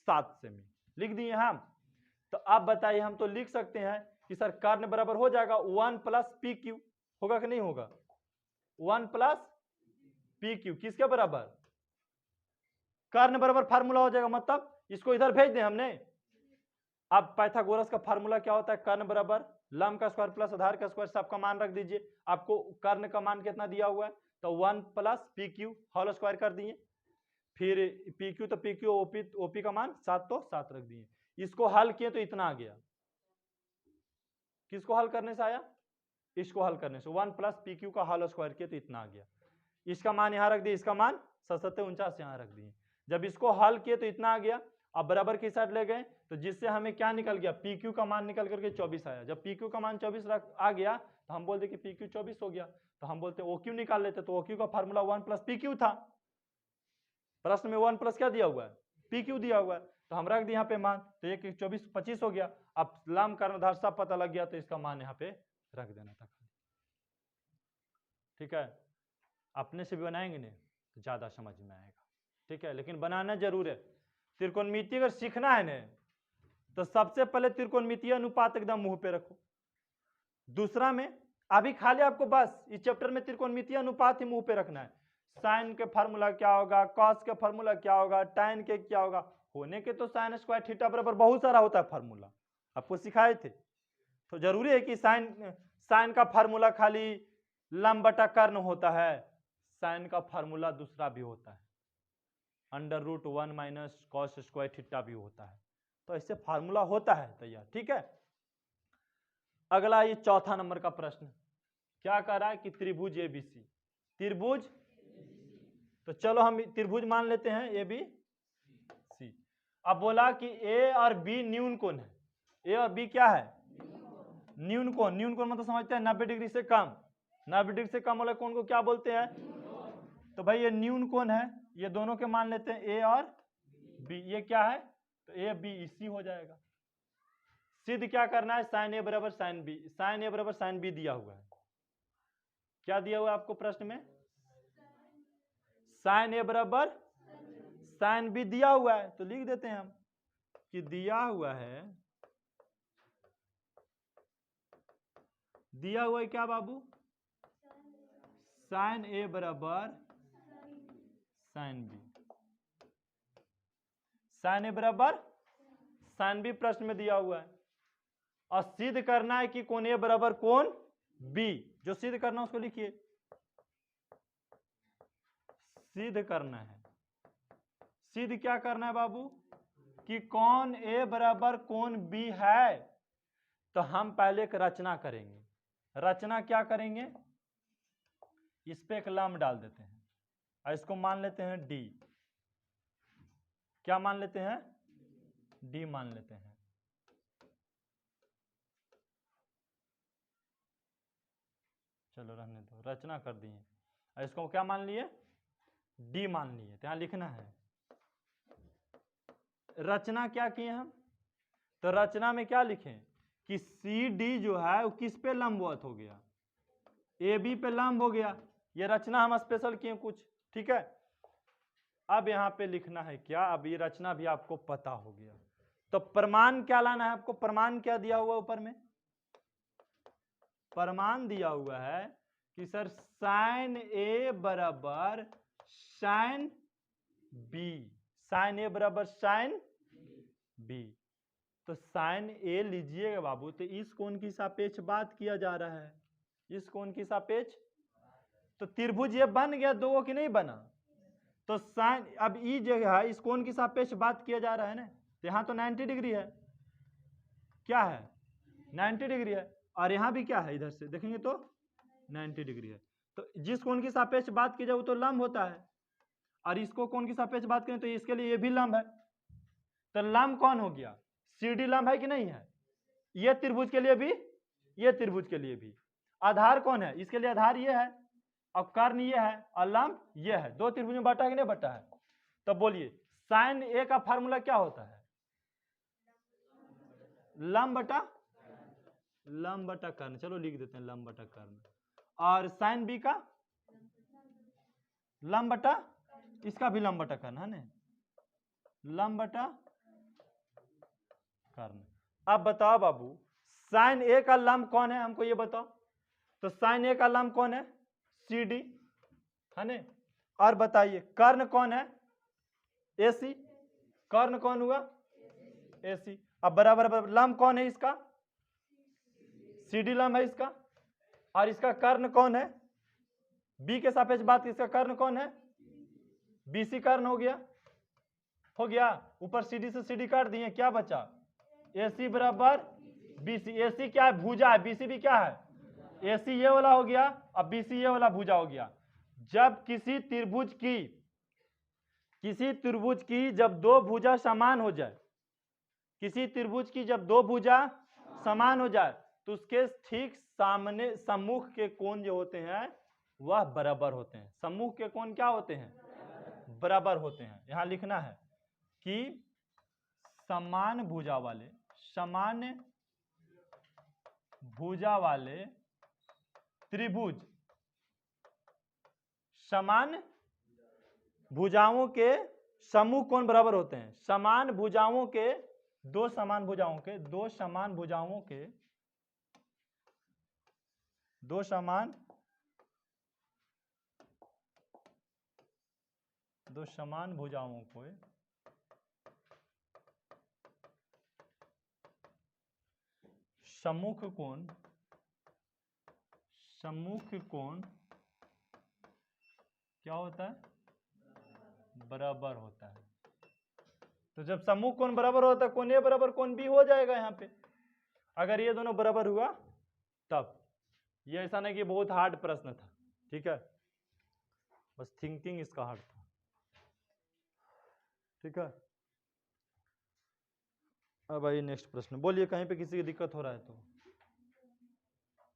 [SPEAKER 1] 7 सेमी लिख दिए हम। तो अब बताइए हम तो लिख सकते हैं कि सर कर्ण बराबर हो जाएगा 1 प्लस पी क्यू, होगा कि नहीं होगा 1 प्लस पी क्यू, किसके बराबर कर्ण बराबर फार्मूला हो जाएगा, मतलब इसको इधर भेज दें हमने। अब पाइथागोरस का फार्मूला क्या होता है, कर्ण बराबर लंब का स्क्वायर प्लस आधार का स्क्वायर, सबका मान रख दीजिए, आपको कर्ण का मान कितना दिया हुआ है, तो 1 plus P Q whole square कर दिए, फिर पी क्यू तो पी क्यू ओपी का मान 7 तो 7 रख दिए, इसको हल किए तो इतना आ गया, किसको हल करने से आया, इसको हल करने से 1 प्लस पी क्यू का होल स्क्वायर किए तो इतना आ गया, इसका मान यहाँ रख दिए, इसका मान 749 यहाँ रख दिए, जब इसको हल किए तो इतना आ गया। अब बराबर की साइड ले गए तो जिससे हमें क्या निकल गया पी क्यू का मान निकल करके 24 आया, जब पी क्यू का मान 24 आ गया तो हम बोलते कि पी क्यू 24 हो गया, तो हम बोलते ओ क्यू निकाल लेते, तो ओ क्यू का फार्मूला 1 प्लस पी क्यू था, प्रश्न में 1 प्लस क्या दिया हुआ है पी क्यू दिया हुआ है, तो हम रख दिए यहाँ पे मान, तो एक 24 25 हो गया। अब लंब कर्णधार सब पता लग गया तो इसका मान यहाँ पे रख देना था, ठीक है। अपने से भी बनाएंगे नहीं तो ज्यादा समझ में आएगा, ठीक है, लेकिन बनाना जरूर है। त्रिकोणमिति अगर सीखना है ना तो सबसे पहले त्रिकोणमितीय अनुपात एकदम मुंह पे रखो, दूसरा में अभी खाली आपको बस इस चैप्टर में त्रिकोणमितीय अनुपात ही मुंह पे रखना है, साइन के फार्मूला क्या होगा, कॉस के फार्मूला क्या होगा, tan के क्या होगा, होने के तो साइन स्क्वायर थीटा बराबर बहुत सारा होता है फार्मूला, आपको सिखाए थे, तो जरूरी है कि साइन का फार्मूला खाली लंब बटा कर्ण होता है, साइन का फार्मूला दूसरा भी होता है, √1 माइनस कॉस स्क्वायर थीटा भी होता है, तो इससे फार्मूला होता है तैयार, ठीक है। अगला ये चौथा नंबर का प्रश्न, क्या कह रहा है कि त्रिभुज एबीसी, त्रिभुज, तो चलो हम त्रिभुज मान लेते हैं एबीसी। अब बोला कि ए और बी न्यून कोण है, ए और बी क्या है, न्यून कोण। न्यून कोण मतलब समझते हैं 90 डिग्री से कम, 90 डिग्री से कम वाले कोण को क्या बोलते हैं, तो भाई ये न्यून कोण है, ये दोनों के मान लेते हैं ए और बी, ये क्या है, तो ए बी इसी हो जाएगा। सिद्ध क्या करना है, साइन ए बराबर साइन बी, साइन ए बराबर साइन बी दिया हुआ है, क्या दिया हुआ है आपको प्रश्न में, साइन ए बराबर साइन बी दिया हुआ है, तो लिख देते हैं हम कि दिया हुआ है, दिया हुआ है क्या बाबू, साइन ए बराबर साइन बी, साइन ए बराबर साइन बी प्रश्न में दिया हुआ है। और सिद्ध करना है कि कोण ए बराबर कोण बी, जो सिद्ध करना है उसको लिखिए, सिद्ध करना है, सिद्ध क्या करना है बाबू, कि कोण ए बराबर कोण बी है, तो हम पहले एक रचना करेंगे, रचना क्या करेंगे, इस पे एक लंब डाल देते हैं और इसको मान लेते हैं डी, क्या मान लेते हैं, डी मान लेते हैं। चलो रहने दो, रचना कर दिए और इसको क्या मान लिए, डी मान लिए, तो यहां लिखना है रचना क्या किए हम, तो रचना में क्या लिखें कि सी डी जो है वो किस पे लंबवत हो गया, ए बी पे लंब हो गया, ये रचना हम स्पेशल किए कुछ, ठीक है। अब यहाँ पे लिखना है क्या, अब ये रचना भी आपको पता हो गया, तो प्रमाण क्या लाना है आपको, प्रमाण क्या दिया हुआ ऊपर में, प्रमाण दिया हुआ है कि सर साइन ए बराबर साइन बी, साइन ए बराबर साइन बी, तो साइन ए लीजिएगा बाबू, तो इस कोण की सापेक्ष बात किया जा रहा है, इस कोण की सापेक्ष, तो त्रिभुज ये बन गया दो कि नहीं बना, तो साइन, अब ई जगह है इस कोण की सापेक्ष बात किया जा रहा है ना, तो यहाँ तो 90 डिग्री है, क्या है 90 डिग्री है, और यहाँ भी क्या है, इधर से देखेंगे तो 90 डिग्री है, तो जिस कोण की सापेक्ष बात की जाए वो तो लंब होता है, और इसको कोण की सापेक्ष बात करें तो इसके लिए ये भी लंब है, तो लंब कौन हो गया, सीडी लंब है कि नहीं है, ये त्रिभुज के लिए भी, ये त्रिभुज के लिए भी, आधार कौन है, इसके लिए आधार ये है, और कर्ण ये है, और लंब ये है, दो त्रिभुज में बटा है कि नहीं बटा है, तो बोलिए साइन ए का फार्मूला क्या होता है, लंब बटा कर्ण, चलो लिख देते हैं लंब बटा कर्ण, और साइन बी का लंब बटा, इसका भी लंब बटा कर्ण है ना, लंब बटा कर्ण। अब बताओ बाबू साइन ए का लंब कौन है, हमको ये बताओ, तो साइन ए का लंब कौन है, सी डी है ना, और बताइए कर्ण कौन है, ए सी, कर्ण कौन हुआ, ए सी, अब बराबर बराबर लंब कौन है इसका, सी डी लंब है इसका, और इसका कर्ण कौन है, बी के सापेक्ष बात, इसका कर्ण कौन है, बी सी कर्ण हो गया, ऊपर सी डी से सी डी काट दिए, क्या बचा, ए सी बराबर बी सी, ए सी क्या है, भुजा है, बी सी भी क्या है, ए सी ये वाला हो गया, अब बी सी ये वाला भुजा हो गया। जब किसी त्रिभुज की जब दो भुजा समान हो जाए, किसी त्रिभुज की जब दो भुजा समान हो जाए, तो उसके ठीक सामने सम्मुख के कोण जो होते हैं वह बराबर होते हैं, सम्मुख के कोण क्या होते हैं, बराबर होते हैं। यहां लिखना है कि समान भुजा वाले त्रिभुज समान भुजाओं के समूह कोण बराबर होते हैं, समान भुजाओं के दो समान भुजाओं के दो समान भुजाओं के दो समान भुजाओं को सम्मुख कोण क्या होता है, बराबर होता है। तो जब सम्मुख कोण बराबर होता है, कोण ए बराबर कोण बी हो जाएगा। यहाँ पे अगर ये दोनों बराबर हुआ तब ये ऐसा नहीं कि बहुत हार्ड प्रश्न था, ठीक है, बस थिंकिंग इसका हार्ड था, ठीक है। अब आइए नेक्स्ट प्रश्न, बोलिए कहीं पे किसी की दिक्कत हो रहा है तो,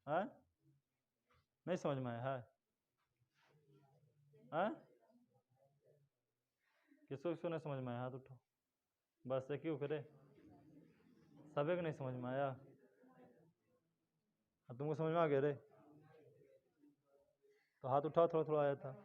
[SPEAKER 1] है नहीं समझ में आया है? किसको किसको नहीं समझ में आया, हाथ उठाओ, बस एक ही करे, सबे को नहीं समझ में आया, तुमको समझ में आ गया रे, तो हाथ उठाओ, थोड़ा थोड़ा आया था।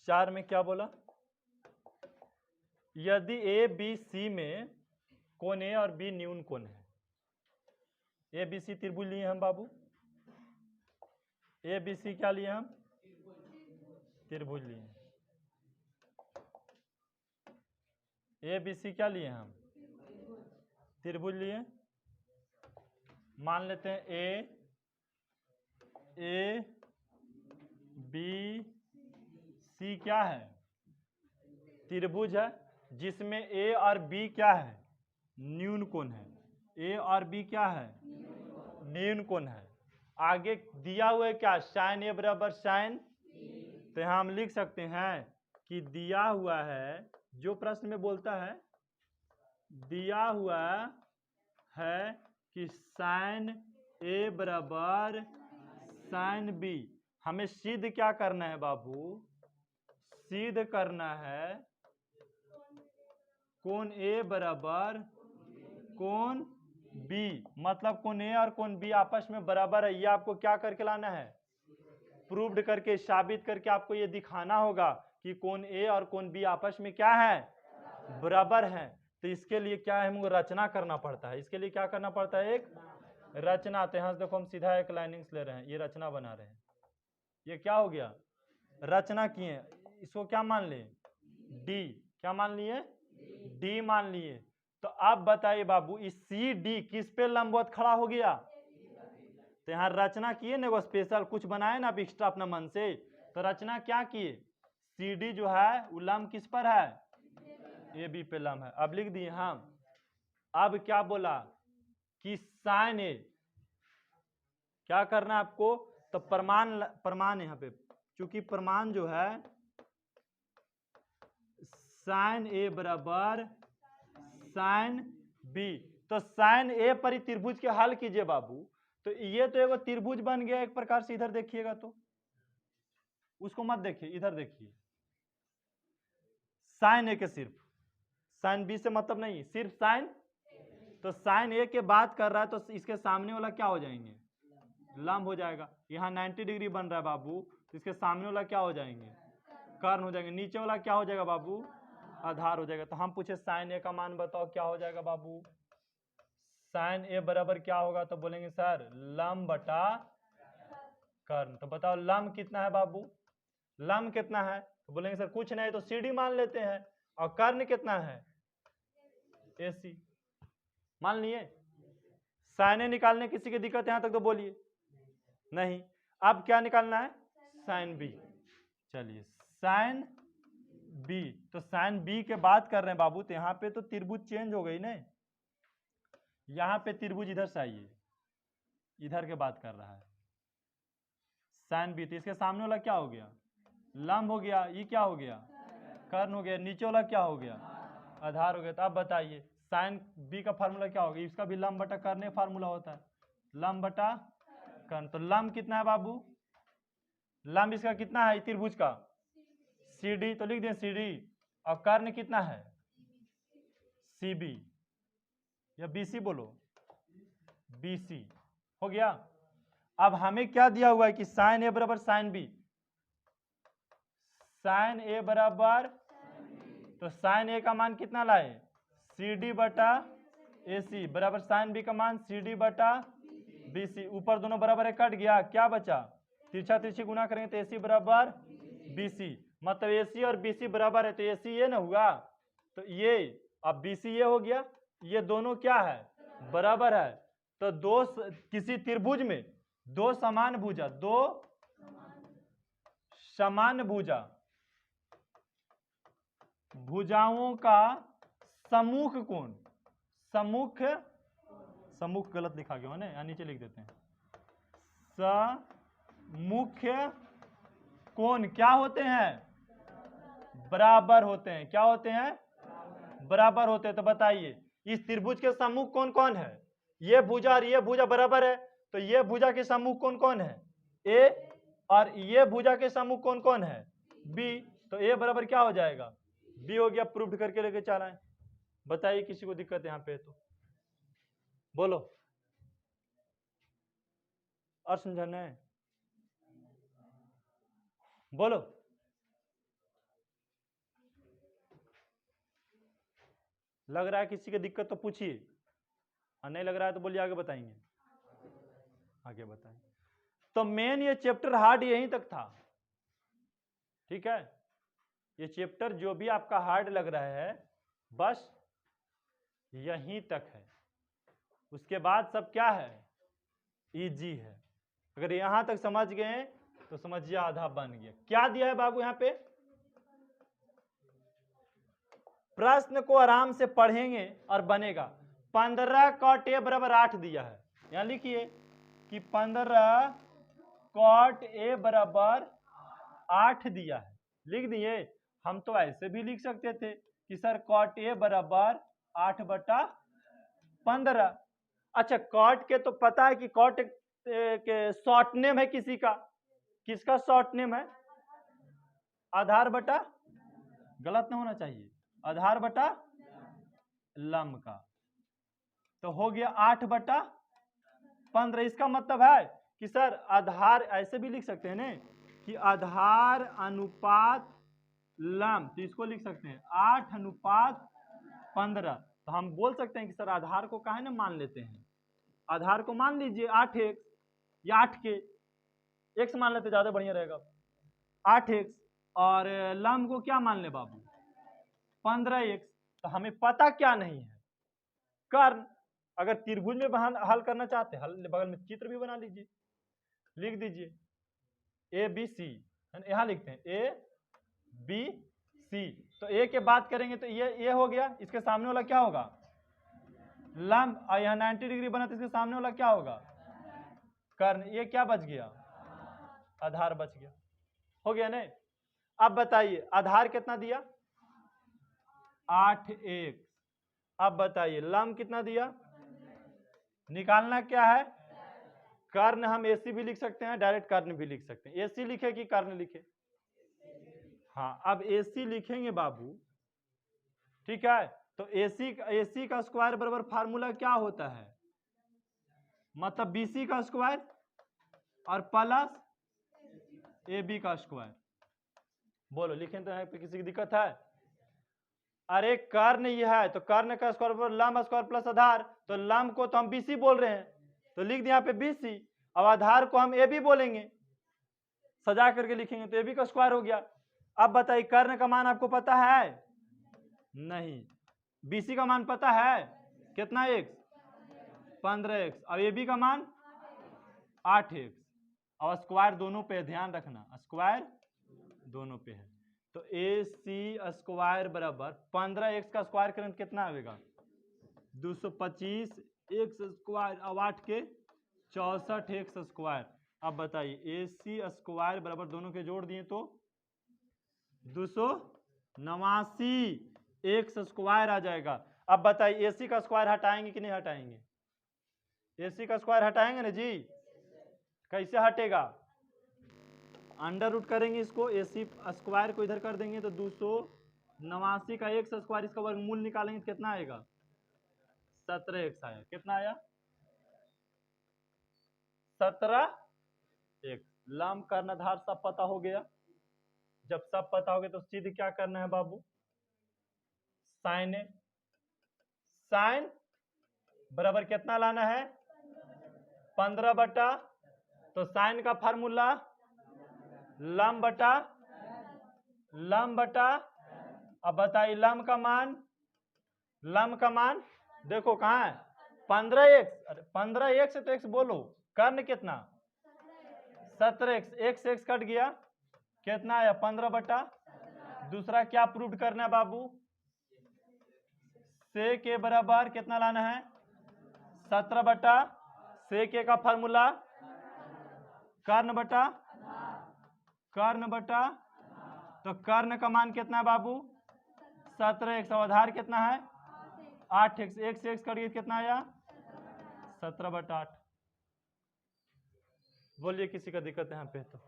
[SPEAKER 1] चार में क्या बोला, यदि ए बी सी में कोण ए और बी न्यून कोण है, ए बी सी त्रिभुज लिए हम बाबू, ए बी सी क्या लिए हम, त्रिभुज लिए, ए बी सी क्या लिए हम, त्रिभुज लिए। मान लेते हैं ए बी सी क्या है, त्रिभुज है, जिसमें ए और बी क्या है, न्यून कोण है, ए और बी क्या है, न्यून कोण है। आगे दिया हुआ है क्या, साइन ए बराबर साइन, तो यहां हम लिख सकते हैं कि दिया हुआ है, जो प्रश्न में बोलता है, दिया हुआ है कि साइन ए बराबर साइन बी, हमें सिद्ध क्या करना है बाबू, सिद्ध करना है कोण ए बराबर कोण बी, मतलब कोण ए और कोण बी आपस में बराबर है, ये आपको क्या करके लाना है, प्रूव्ड करके, साबित करके आपको ये दिखाना होगा कि कोण ए और कोण बी आपस में क्या है, बराबर है। तो इसके लिए क्या है, हमको रचना करना पड़ता है, इसके लिए क्या करना पड़ता है, एक रचना। तो यहाँ से देखो हम सीधा एक लाइनिंग्स ले रहे हैं, ये रचना बना रहे हैं, ये क्या हो गया, रचना किए, इसको क्या मान लिए, डी, क्या मान लिए, डी मान लिए। तो अब बताइए बाबू, इस सी डी किस पे लंबवत खड़ा हो गया, तो यहाँ रचना किए ना, वो स्पेशल कुछ बनाए ना आप एक्स्ट्रा अपना मन से, तो रचना क्या किए, सी डी जो है वो लंब किस पर है, ए बी पे लंब है। अब लिख दिए हम, अब क्या बोला कि साइन ए, क्या करना है आपको, तो प्रमाण, प्रमाण यहाँ पे, क्योंकि प्रमाण जो है साइन ए बराबर साइन बी, तो साइन ए पर त्रिभुज के हल कीजिए बाबू, तो ये तो एगो त्रिभुज बन गया एक प्रकार से, इधर देखिएगा तो, उसको मत देखिए, इधर देखिए, साइन ए के सिर्फ, साइन बी से मतलब नहीं, सिर्फ साइन, तो साइन ए के बात कर रहा है, तो इसके सामने वाला क्या हो जाएंगे, लंब हो जाएगा। यहाँ 90 डिग्री बन रहा है बाबू, तो इसके सामने वाला क्या हो जाएंगे, कर्ण हो जाएंगे, नीचे वाला क्या हो जाएगा बाबू, आधार हो जाएगा। तो हम पूछे साइन ए का मान बताओ क्या हो जाएगा बाबू, साइन ए बराबर क्या होगा, तो बोलेंगे सर लंब बटा कर्ण। तो बताओ लंब कितना है बाबू, लंब कितना है, तो बोलेंगे सर कुछ नहीं, तो सीडी मान लेते हैं, और कर्ण कितना है, एसी मान लिए। साइन ए निकालने किसी की दिक्कत यहां तक तो बोलिए नहीं। अब क्या निकालना है, साइन बी, चलिए साइन बी, तो साइन बी के बात कर रहे हैं बाबू, तो यहाँ पे तो त्रिभुज चेंज हो गई ना, यहाँ पे त्रिभुज इधर से आइए, इधर के बात कर रहा है साइन बी, तो इसके सामने वाला क्या हो गया, लंब हो गया, ये क्या हो गया, कर्ण हो गया, नीचे वाला क्या हो गया, आधार हो गया। तो अब बताइए साइन बी का फार्मूला क्या होगा, इसका भी लंब बटा कर्ण फार्मूला होता है, लंब बटा कर्ण। तो लंब कितना है बाबू, लंब इसका कितना है त्रिभुज का, सी डी, तो लिख दें सी डी, और कर्ण कितना है, सी बी, या बी सी बोलो, बी सी हो गया। अब हमें क्या दिया हुआ है कि साइन ए बराबर साइन बी, साइन ए बराबर, तो साइन ए का मान कितना लाए, सी डी बटा ए सी, बराबर साइन बी का मान सी डी बटा बी सी, ऊपर दोनों बराबर है, कट गया, क्या बचा, तिरछा तिरछी गुना करेंगे तो ए सी बराबर बी सी, मतलब ए सी और बी सी बराबर है, तो ए सी ये ना हुआ, तो ये अब BC ये हो गया, ये दोनों क्या है, बराबर है। तो किसी त्रिभुज में दो समान भुजा भुजाओं का सम्मुख गलत लिखा गया है ना, नीचे लिख देते हैं। सम्मुख कोण क्या होते हैं, बराबर होते हैं। क्या होते हैं, बराबर होते हैं। तो बताइए इस त्रिभुज के सम्मुख कौन कौन है, ये भुजा और ये भुजा बराबर है, तो ये भुजा के सम्मुख कौन कौन है, ए, और ये भुजा के सम्मुख कौन कौन है, बी। तो ए बराबर क्या हो जाएगा, बी हो गया। प्रूफ करके लेके चला है। बताइए किसी को दिक्कत है यहाँ पे तो बोलो, और समझाना है बोलो। लग रहा है किसी की दिक्कत तो पूछिए, और नहीं लग रहा है तो बोलिए, आगे बताएंगे, आगे बताएंगे। तो मेन ये चैप्टर हार्ड यहीं तक था, ठीक है। ये चैप्टर जो भी आपका हार्ड लग रहा है बस यहीं तक है, उसके बाद सब क्या है, इजी है। अगर यहां तक समझ गए तो समझिए आधा बन गया। क्या दिया है बाबू यहाँ पे, प्रश्न को आराम से पढ़ेंगे और बनेगा। 15 cot a बराबर 8 दिया है, यहां लिखिए कि 15 cot a बराबर 8 दिया है, लिख दिए। हम तो ऐसे भी लिख सकते थे कि सर cot a बराबर 8/15। अच्छा, cot के तो पता है कि cot के शॉर्ट नेम है किसी का, किसका शॉर्ट नेम है, आधार बटा, गलत नहीं होना चाहिए, आधार बटा लंब का। तो हो गया 8/15। इसका मतलब है कि सर आधार, ऐसे भी लिख सकते हैं ना कि आधार अनुपात लंब, तो इसको लिख सकते हैं 8/15। तो हम बोल सकते हैं कि सर आधार को काहे ना मान लेते हैं, आधार को मान लीजिए 8x या 8k, x मान लेते ज्यादा बढ़िया रहेगा, 8x, और लंब को क्या मान ले बाबू, 15x। तो हमें पता क्या नहीं है, कर्ण। अगर त्रिभुज में हल करना चाहते हैं, बगल में चित्र भी बना लीजिए, लिख दीजिए ABC, यहां लिखते हैं ABC। तो A के बात करेंगे तो ये हो गया, इसके सामने वाला क्या होगा, लंब, और यहाँ 90 डिग्री बना तो इसके सामने वाला क्या होगा, कर्ण। ये क्या बच गया, आधार बच गया, हो गया नहीं। अब बताइए आधार कितना दिया, 8x। अब बताइए लंब कितना दिया, निकालना क्या है, कर्ण। हम AC भी लिख सकते हैं, डायरेक्ट कर्ण भी लिख सकते हैं। AC लिखे कि कर्ण लिखे, हाँ अब AC लिखेंगे बाबू, ठीक है। तो AC का स्क्वायर बराबर फार्मूला क्या होता है, मतलब BC का स्क्वायर और प्लस AB का स्क्वायर। बोलो लिखें तो यहाँ पे किसी की दिक्कत है, अरे कर्ण ये है तो कर्ण का स्क्वायर बराबर लंब स्क्वायर प्लस आधार, तो लंब को तो हम BC बोल रहे हैं तो लिख दिया यहाँ पे BC, अब आधार को हम AB बोलेंगे, सजा करके लिखेंगे तो AB का स्क्वायर हो गया। अब बताइए कर्ण का मान आपको पता है, नहीं। BC का मान पता है कितना, x 15x, अब AB का मान 8x, और स्क्वायर दोनों पे ध्यान रखना, स्क्वायर दोनों पे है। तो AC स्क्वायर बराबर 15x का स्क्वायर करें कितना आएगा, 225 x स्क्वायर, अब 8 के 64x स्क्वायर। अब बताइए AC स्क्वायर बराबर दोनों के जोड़ दिए तो 289 x स्क्वायर आ जाएगा। अब बताइए AC का स्क्वायर हटाएंगे कि नहीं हटाएंगे, AC का स्क्वायर हटाएंगे ना जी, कैसे हटेगा, अंडर रूट करेंगे इसको, AC स्क्वायर को इधर कर देंगे तो 289 का x स्क्वायर, इसका वर्गमूल निकालेंगे तो कितना आएगा, 17x आया। कितना आया, 17x। लंब कर्ण आधार सब पता हो गया। जब सब पता हो गया तो सीधे क्या करना है बाबू, साइन ए, साइन बराबर कितना लाना है, 15 बटा, तो साइन का फार्मूला लंब बटा, अब बताइए लंब का मान लम का मान देखो कहाँ है 15x, अरे 15x से तो x बोलो, कर्ण कितना 17x, x कट गया, कितना आया 15/। दूसरा क्या प्रूव करना है बाबू, से के बराबर कितना लाना है 17/। से के का फार्मूला कर्ण बटा, तो कर्ण का मान कितना है बाबू 17x, आधार कितना है 8x, x से x कट गया कितना आया 17/8। बोलिए किसी का दिक्कत यहाँ पे तो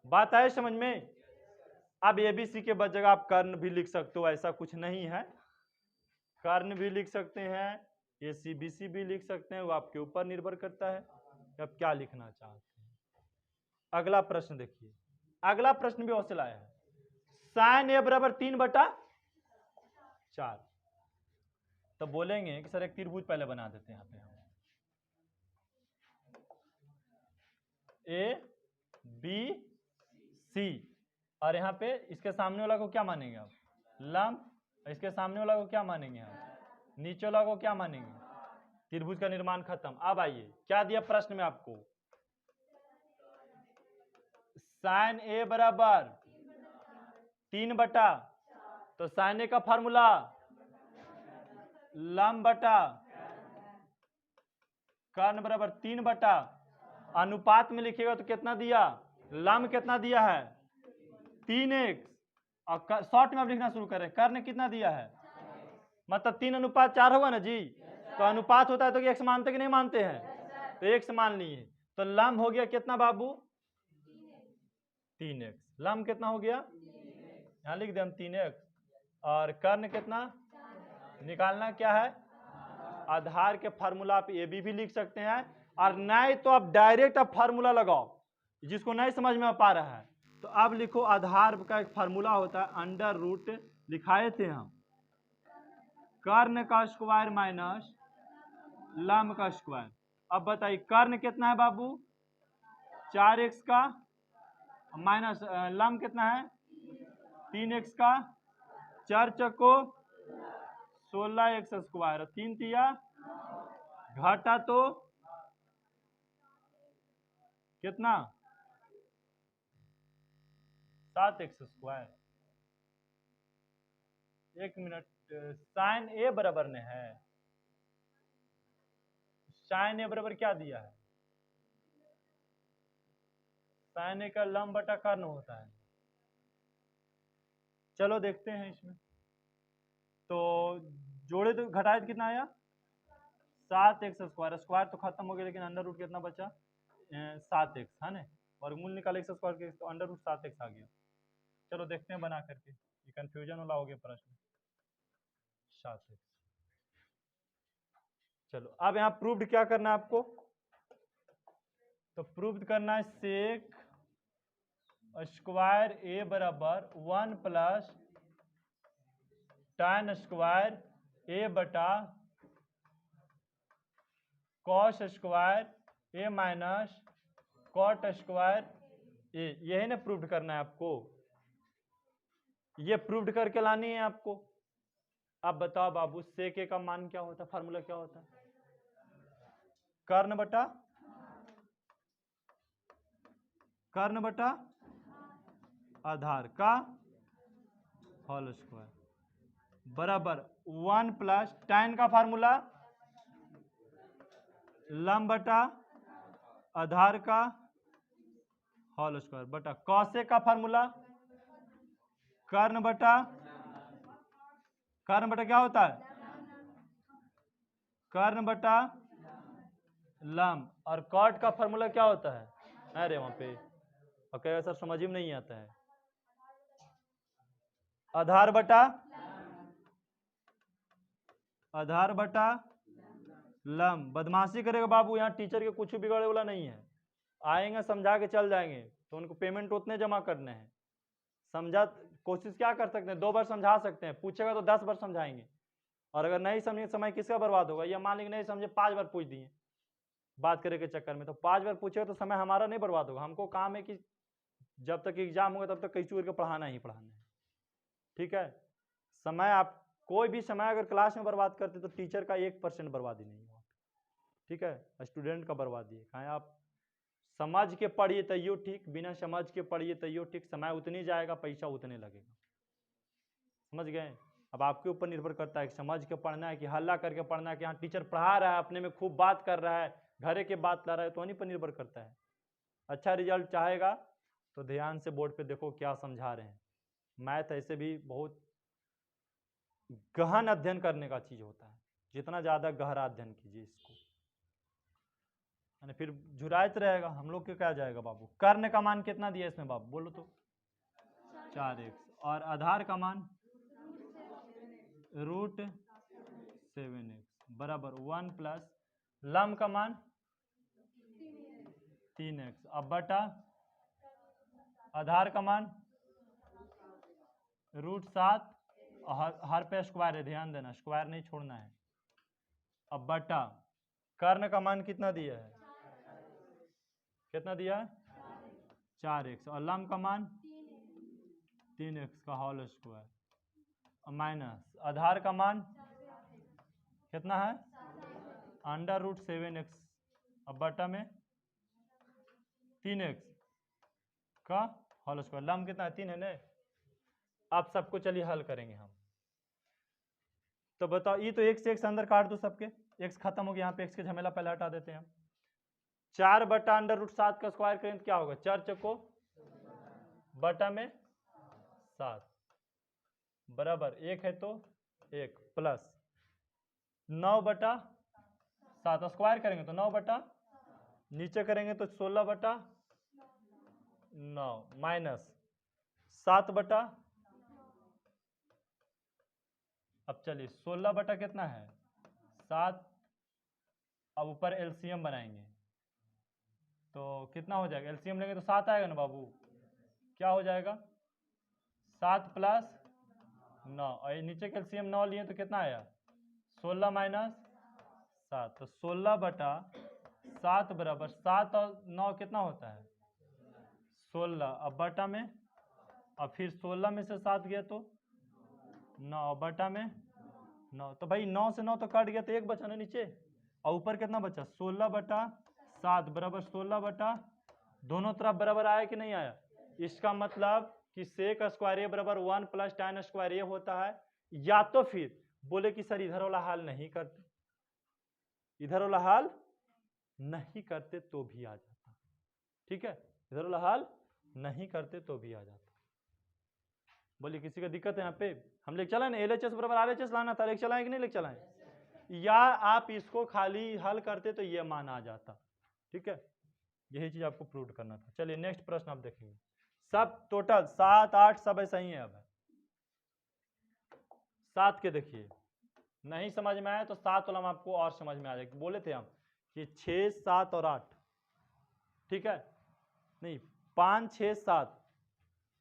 [SPEAKER 1] बात आए समझ में। अब एबीसी के बजाय आप कर्ण भी लिख सकते हो, ऐसा कुछ नहीं है, कर्ण भी लिख सकते हैं, एसीबीसी भी लिख सकते हैं, वो आपके ऊपर निर्भर करता है कि आप क्या लिखना चाहते हैं। अगला प्रश्न देखिए, अगला प्रश्न भी औसला आया है, साइन ए बराबर 3/4। तो बोलेंगे कि सर एक त्रिभुज पहले बना देते हैं यहाँ पे हम, ए बी सी, और यहाँ पे इसके सामने वाला को क्या मानेंगे आप लंब, इसके सामने वाला को क्या मानेंगे आप नीचे वाला को क्या मानेंगे, त्रिभुज का निर्माण खत्म। अब आइए क्या दिया प्रश्न में आपको, साइन ए बराबर 3/, तो साइन ए का फार्मूला लंब बटा कर्ण बराबर 3/, अनुपात में लिखिएगा तो कितना दिया, लंब कितना दिया है 3x, और शॉर्ट में आप लिखना शुरू करें, कर्ण कितना दिया है, मतलब 3:4 होगा ना जी, तो अनुपात होता है तो x मानते कि नहीं मानते हैं, तो x मान लिए, तो लंब हो गया कितना बाबू 3x, लंब कितना हो गया यहाँ लिख दे हम 3x, और कर्ण कितना निकालना क्या है, आधार के फार्मूला आप ए भी लिख सकते हैं, और नहीं तो आप डायरेक्ट आप फार्मूला लगाओ, जिसको नहीं समझ में पा रहा है तो अब लिखो, आधार का एक फार्मूला होता है अंडर रूट, लिखाए थे हम, कर्ण का स्क्वायर माइनस लंब का स्क्वायर। अब बताइए कर्ण कितना है बाबू 4x का, माइनस लंब कितना है 3x का, 4 चक्को 16x स्क्वायर, 3 तिया घाटा तो कितना 7x स्क्वायर। एक मिनट, साइन ए बराबर ने है, साइन ए बराबर क्या दिया है, साइन ए का लंब बटा कर्ण होता है। चलो देखते हैं इसमें, तो जोड़े तो घटाए तो कितना आया 7x स्क्वायर, स्क्वायर तो खत्म हो गया, लेकिन अंडर रूट कितना बचा 7x है ना, और मूल निकाले x स्क्वायर के तो अंडर रूट 7x आ गया। चलो देखते हैं बना करके, ये कंफ्यूजन वाला हो गया प्रश्न 7x। चलो अब यहाँ प्रूव्ड क्या करना है आपको, तो प्रूव्ड करना है सेक स्क्वायर ए बराबर 1 प्लस tan स्क्वायर ए बटा कॉस स्क्वायर ए माइनस कॉट स्क्वायर ए, यही ना प्रूव्ड करना है आपको, ये प्रूव्ड करके लानी है आपको। अब बताओ बाबू सेक ए का मान क्या होता है, फार्मूला क्या होता है, कर्ण बटा आधार का होल स्क्वायर बराबर 1 प्लस tan का फार्मूला लंब बटा आधार का होल स्क्वायर बटा कॉसे का फार्मूला कर्ण बटा क्या होता है कर्ण बटा लंब, और कॉट का फार्मूला क्या होता है, अरे वहां पे और कहेगा सर समझ में नहीं आता है, आधार बटा लंब। बदमाशी करेगा बाबू, यहाँ टीचर के कुछ बिगड़े वाला नहीं है, आएंगे समझा के चल जाएंगे, तो उनको पेमेंट उतने जमा करने हैं, समझा कोशिश क्या कर सकते हैं 2 बार समझा सकते हैं, पूछेगा तो 10 बार समझाएंगे, और अगर नहीं समझे समय किसका बर्बाद होगा, या मान लीजिए नहीं समझे 5 बार पूछ दिए बात करे के चक्कर में, तो 5 बार पूछेगा तो समय हमारा नहीं बर्बाद होगा, हमको काम है कि जब तक एग्जाम होगा तब तक कैसे करके पढ़ाना ही पढ़ाना है। ठीक है, समय आप कोई भी समय अगर क्लास में बर्बाद करते तो टीचर का 1% बर्बादी नहीं हुआ, ठीक है, स्टूडेंट का बर्बादी है। कहें आप समझ के पढ़िए तैयो ठीक, बिना समझ के पढ़िए तैयो ठीक, समय उतनी जाएगा, पैसा उतने लगेगा, समझ गए। अब आपके ऊपर निर्भर करता है कि समझ के पढ़ना है कि हल्ला करके पढ़ना है कि हाँ टीचर पढ़ा रहा है, अपने में खूब बात कर रहा है, घरे के बात ला रहा है, तो उन्हीं पर निर्भर करता है। अच्छा रिजल्ट चाहेगा तो ध्यान से बोर्ड पे देखो क्या समझा रहे हैं। मैथ ऐसे भी बहुत गहन अध्ययन करने का चीज होता है, जितना ज्यादा गहरा अध्ययन कीजिए इसको, फिर झुरायत रहेगा, हम लोग के क्या जाएगा बाबू। कर्ण का मान कितना दिया इसमें बाबू, बोलो तो 4x, और आधार का मान √7x बराबर 1 प्लस लम का मान 3x, अब बटा आधार का मान √7, हर पे स्क्वायर है, ध्यान देना स्क्वायर नहीं छोड़ना है। अब बटा कर्ण का मान कितना दिया है, कितना दिया है 4x, और लम का मान 3x का होल स्क्वायर, माइनस आधार का मान कितना है √7x, अब बटा में 3x का होल स्क्वायर, लम कितना है 3 है ना। अब सबको चलिए हल करेंगे हम, तो बताओ ये तो x से x अंदर काट दो सबके, x खत्म हो गया, यहाँ पे x के झमेला पहले हटा देते हैं हम। 4 बटा √7 का स्क्वायर करें तो क्या होगा, 4 चको बटा में 7 बराबर 1 है तो 1 प्लस 9 बटा 7, स्क्वायर करेंगे तो 9 बटा, नीचे करेंगे तो 16 बटा 9 माइनस 7 बटा, अब चलिए 16 बटा कितना है 7, अब ऊपर एलसीएम बनाएंगे तो कितना हो जाएगा, एलसीएम लेंगे तो 7 आएगा ना बाबू, क्या हो जाएगा 7 प्लस 9, और नीचे के एलसीएम 9 लिए तो कितना आया 16 माइनस 7, तो 16 बटा 7 बराबर 7 और 9 कितना होता है 16, अब बटा में, अब फिर 16 में से 7 गया तो 9 बटा में 9, तो भाई 9 से 9 तो कट गया तो 1 बचा ना नीचे, और ऊपर कितना बचा 16 बटा 7 बराबर 16 बटा, दोनों तरफ बराबर आया कि नहीं आया। इसका मतलब कि सेक स्क्वायर ए बराबर 1 प्लस tan स्क्वायर ए होता है, या तो फिर बोले कि सर इधर वाला हाल नहीं करते, इधर वाला हाल नहीं करते तो भी आ जाता, ठीक है, इधर वाला हाल नहीं करते तो भी आ जाता। बोलिए किसी का दिक्कत है यहाँ पे, हम लेके चलाए ना LHS बराबर RHS लाना था, लेके चलाए कि नहीं लेके चलाए, या आप इसको खाली हल करते तो ये मान आ जाता, ठीक है, यही चीज आपको प्रूव करना था। चलिए नेक्स्ट प्रश्न आप देखेंगे, सब टोटल 7 8 सब ऐसा ही है। अब 7 के देखिए, नहीं समझ में आया तो 7 वाला हम आपको और समझ में आ जाएगा, बोले थे हम कि 6 7 और 8, ठीक है, नहीं 5 6 7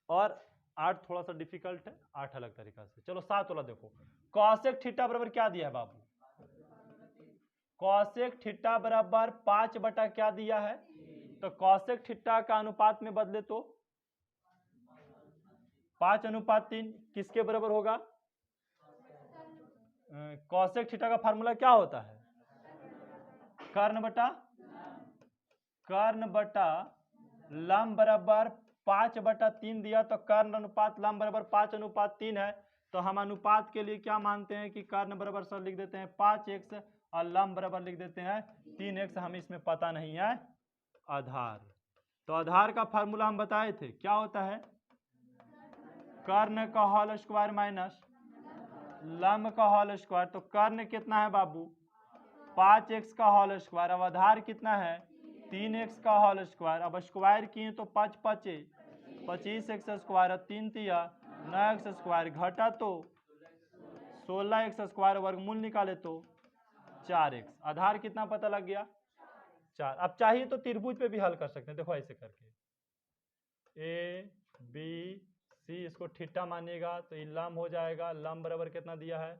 [SPEAKER 1] और 8 थोड़ा सा डिफिकल्ट है, 8 अलग तरीका से। चलो 7 वाला देखो, कॉसेक थीटा बराबर क्या दिया है बाबू, कॉसेक थीटा बराबर 5 बटा क्या दिया है, तो कॉसेक थीटा का अनुपात में बदले तो 5:3 किसके बराबर होगा, कॉसेक थीटा का फार्मूला क्या होता है कर्ण बटा लंब बराबर 5/3 दिया, तो कर्ण अनुपात लंब बराबर 5:3 है, तो हम अनुपात के लिए क्या मानते हैं कि कर्ण बराबर सर लिख देते हैं 5x और लंब बराबर लिख देते हैं 3x, हमें इसमें पता नहीं है आधार। तो आधार का फार्मूला हम बताए थे क्या होता है, कर्ण का होल स्क्वायर माइनस लंब का होल स्क्वायर, तो कर्ण कितना है बाबू 5x का होल स्क्वायर, अब आधार कितना है 3x का होल स्क्वायर, अब स्क्वायर किए तो 5 5 25x स्क्वायर, 3 तिया 9x स्क्वायर, घटा तो 16x स्क्वायर, वर्गमूल निकाले तो 4x, आधार कितना पता लग गया 4। अब चाहिए तो त्रिभुज पे भी हल कर सकते हैं, देखो ऐसे करके ABC, इसको थीटा मानिएगा तो ये लंब हो जाएगा, लंब बराबर कितना दिया है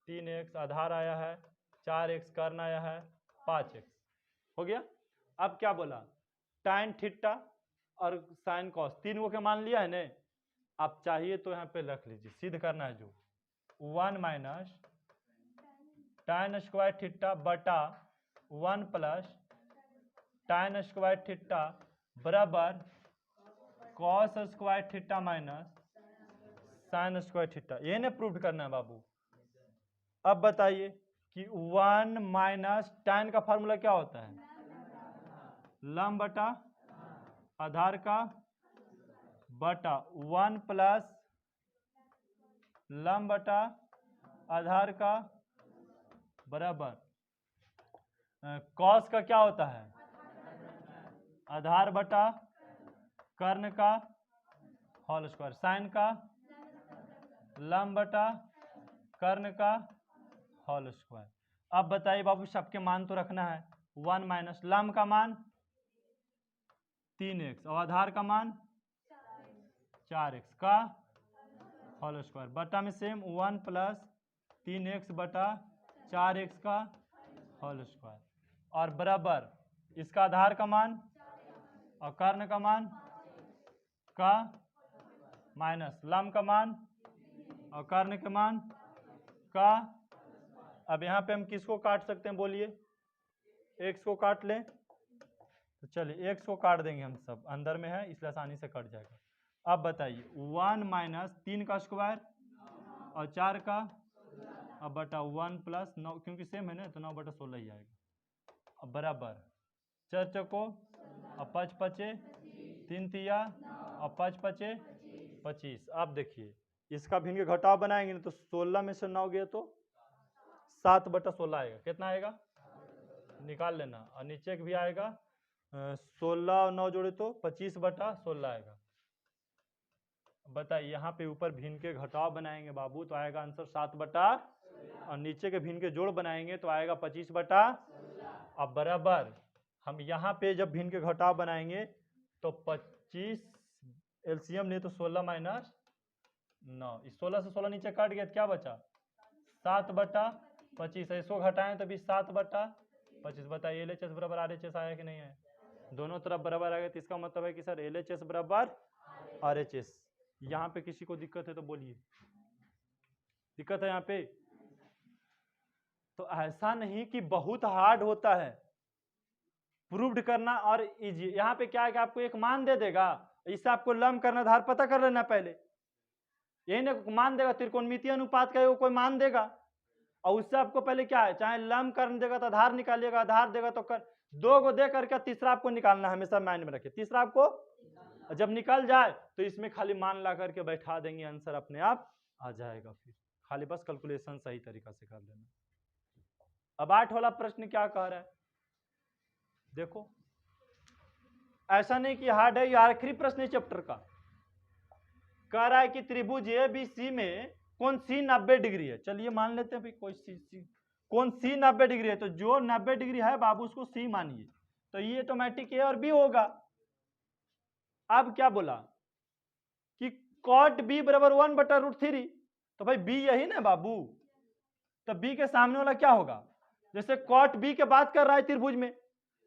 [SPEAKER 1] 3x, आधार आया है 4x, कर्ण आया है 5x, हो गया। अब क्या बोला tan थीटा और साइन कॉस, तीन को के मान लिया है ने, आप चाहिए तो यहाँ पे रख लीजिए, सिद्ध करना है जो 1 माइनस tan स्क्वायर थीटा बटा 1 प्लस tan स्क्वायर थीटा बराबर cos square theta minus sin square theta. ये ना प्रूव करना है बाबू। अब बताइए कि 1 माइनस tan का फॉर्मूला क्या होता है? लंब बटा आधार का बटा 1 प्लस लंब बटा आधार का बराबर कॉस का क्या होता है? आधार बटा कर्ण का होल स्क्वायर, साइन का लंब बटा कर्ण का होल स्क्वायर। अब बताइए बाबू, सबके मान तो रखना है। 1 माइनस लंब का मान 3x और आधार का मान 4x का होल स्क्वायर बटा में सेम 1 प्लस 3x बटा 4x का होल स्क्वायर और बराबर इसका आधार का मान और कर्ण का मान का माइनस लंब का मान और कर्ण के मान का। अब यहाँ पे हम किसको काट सकते हैं बोलिए? x को काट लें तो चलिए x को काट देंगे, हम सब अंदर में है इसलिए आसानी से कट जाएगा। अब बताइए 1 माइनस 3 का स्क्वायर और 4 का अब बटा 1 प्लस 9, क्योंकि सेम है ना तो 9 बटा 16 ही आएगा। अब बराबर 4 चौको और 5 पचे 3 तिया और 5 पचे 25। अब देखिए इसका भिन्न के घटाव बनाएंगे तो 16 में से 9 गए तो 7 बटा 16 आएगा। कितना आएगा निकाल लेना। और नीचे भी आएगा 16 और 9 जोड़े तो 25 बटा 16 आएगा। बताइए यहाँ पे ऊपर भिन्न के घटाव बनाएंगे बाबू तो आएगा आंसर 7 बटा और नीचे के भिन्न के जोड़ बनाएंगे तो आएगा 25 बटा। अब बराबर हम यहाँ पे जब भिन्न के घटाव बनाएंगे तो 25 एलसीएम ले तो 16 माइनस 9, इस 16 से 16 नीचे काट गया तो क्या बचा 7 बटा 25। इसको घटाएं तो भी 7 बटा 25। बताइए LHS बराबर RHS आया कि नहीं है? दोनों तरफ बराबर आ गया तो इसका मतलब है कि सर LHS बराबर RHS। यहाँ पे किसी को दिक्कत है तो बोलिए, दिक्कत है यहाँ पे? तो ऐसा नहीं कि बहुत हार्ड होता है प्रूव्ड करना और इजी। यहाँ पे क्या है कि आपको एक मान दे देगा, इससे आपको लंब करना आधार पता कर लेना पहले। यही ना मान देगा त्रिकोणमितीय अनुपात का वो कोई मान देगा और उससे आपको पहले क्या है चाहे लंब कर्ण देगा तो आधार निकालिएगा, आधार देगा तो कर, दो को दे करके तीसरा आपको निकालना है। हमेशा माइंड में रखिए तीसरा आपको जब निकल जाए तो इसमें खाली मान ला करके बैठा देंगे, आंसर अपने आप आ जाएगा। फिर खाली बस कैलकुलेशन सही तरीका से कर लेना। अब 8 वाला प्रश्न क्या कह रहा है देखो, ऐसा नहीं कि हार्ड है, ये आखिरी प्रश्न है चैप्टर का। कह रहा है कि त्रिभुज ABC में कौन सी 90 डिग्री है। चलिए मान लेते हैं भाई कोई सी कौन सी 90 डिग्री है, तो जो 90 डिग्री है बाबू उसको C मानिए, तो ये ऑटोमेटिक A और B होगा। अब क्या बोला कि cot B बराबर 1/√3, तो भाई B यही ना बाबू, तो B के सामने वाला क्या होगा? जैसे cot B के बात कर रहा है त्रिभुज में,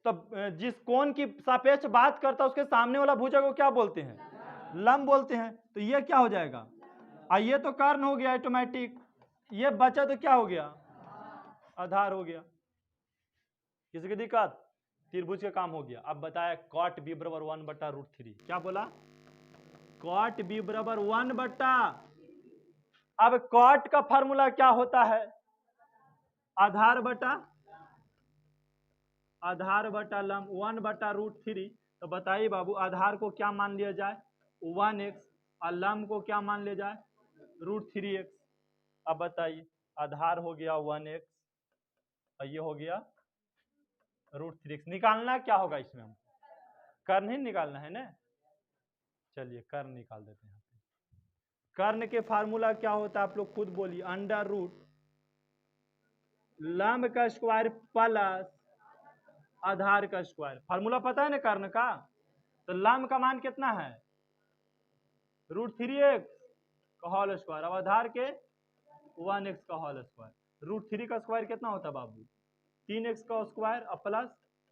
[SPEAKER 1] तो जिस कोण की सापेक्ष बात करता है उसके सामने वाला भुजा को क्या बोलते हैं? लंब बोलते हैं। तो ये क्या हो जाएगा? ये तो कर्ण हो गया ऑटोमेटिक, ये बचा तो क्या हो गया? आधार हो गया। किसी की दिक्कत? त्रिभुज का काम हो गया। अब बताया cot B बराबर 1/√3। क्या बोला? cot B बराबर 1 अब cot का फॉर्मूला क्या होता है? आधार बटा लंब 1/√3। तो बताइए बाबू आधार को क्या मान लिया जाए? 1x और लंब को क्या मान लिया जाए? √3x। अब बताइए आधार हो गया 1x और ये हो गया √3x। निकालना क्या होगा इसमें? हम कर्ण ही निकालना है ना। चलिए कर्ण निकाल देते हैं। कर्ण के फार्मूला क्या होता है आप लोग खुद बोलिए। अंडर रूट लंब का स्क्वायर प्लस आधार का स्क्वायर। फार्मूला पता है ना कर्ण का? तो लंब का मान कितना है? √3x का होल स्क्वायर। अब आधार के 1x का होल स्क्वायर। √3 का स्क्वायर कितना होता है बाबू? 3x का स्क्वायर और प्लस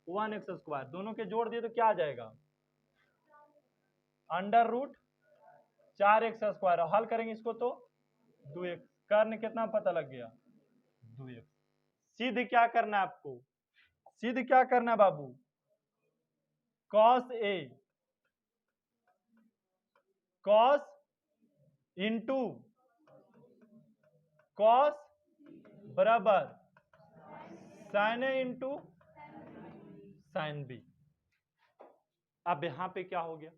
[SPEAKER 1] 1x स्क्वायर। दोनों के जोड़ दिए तो क्या आ जाएगा? अंडर रूट 4x² और हल करेंगे इसको तो 2x। कर्ण कितना पता लग गया 2x। सिद्ध क्या करना है आपको, सिद्ध क्या करना है बाबू, cos A cos into cos बराबर sin A into sin B। अब यहां पे क्या हो गया,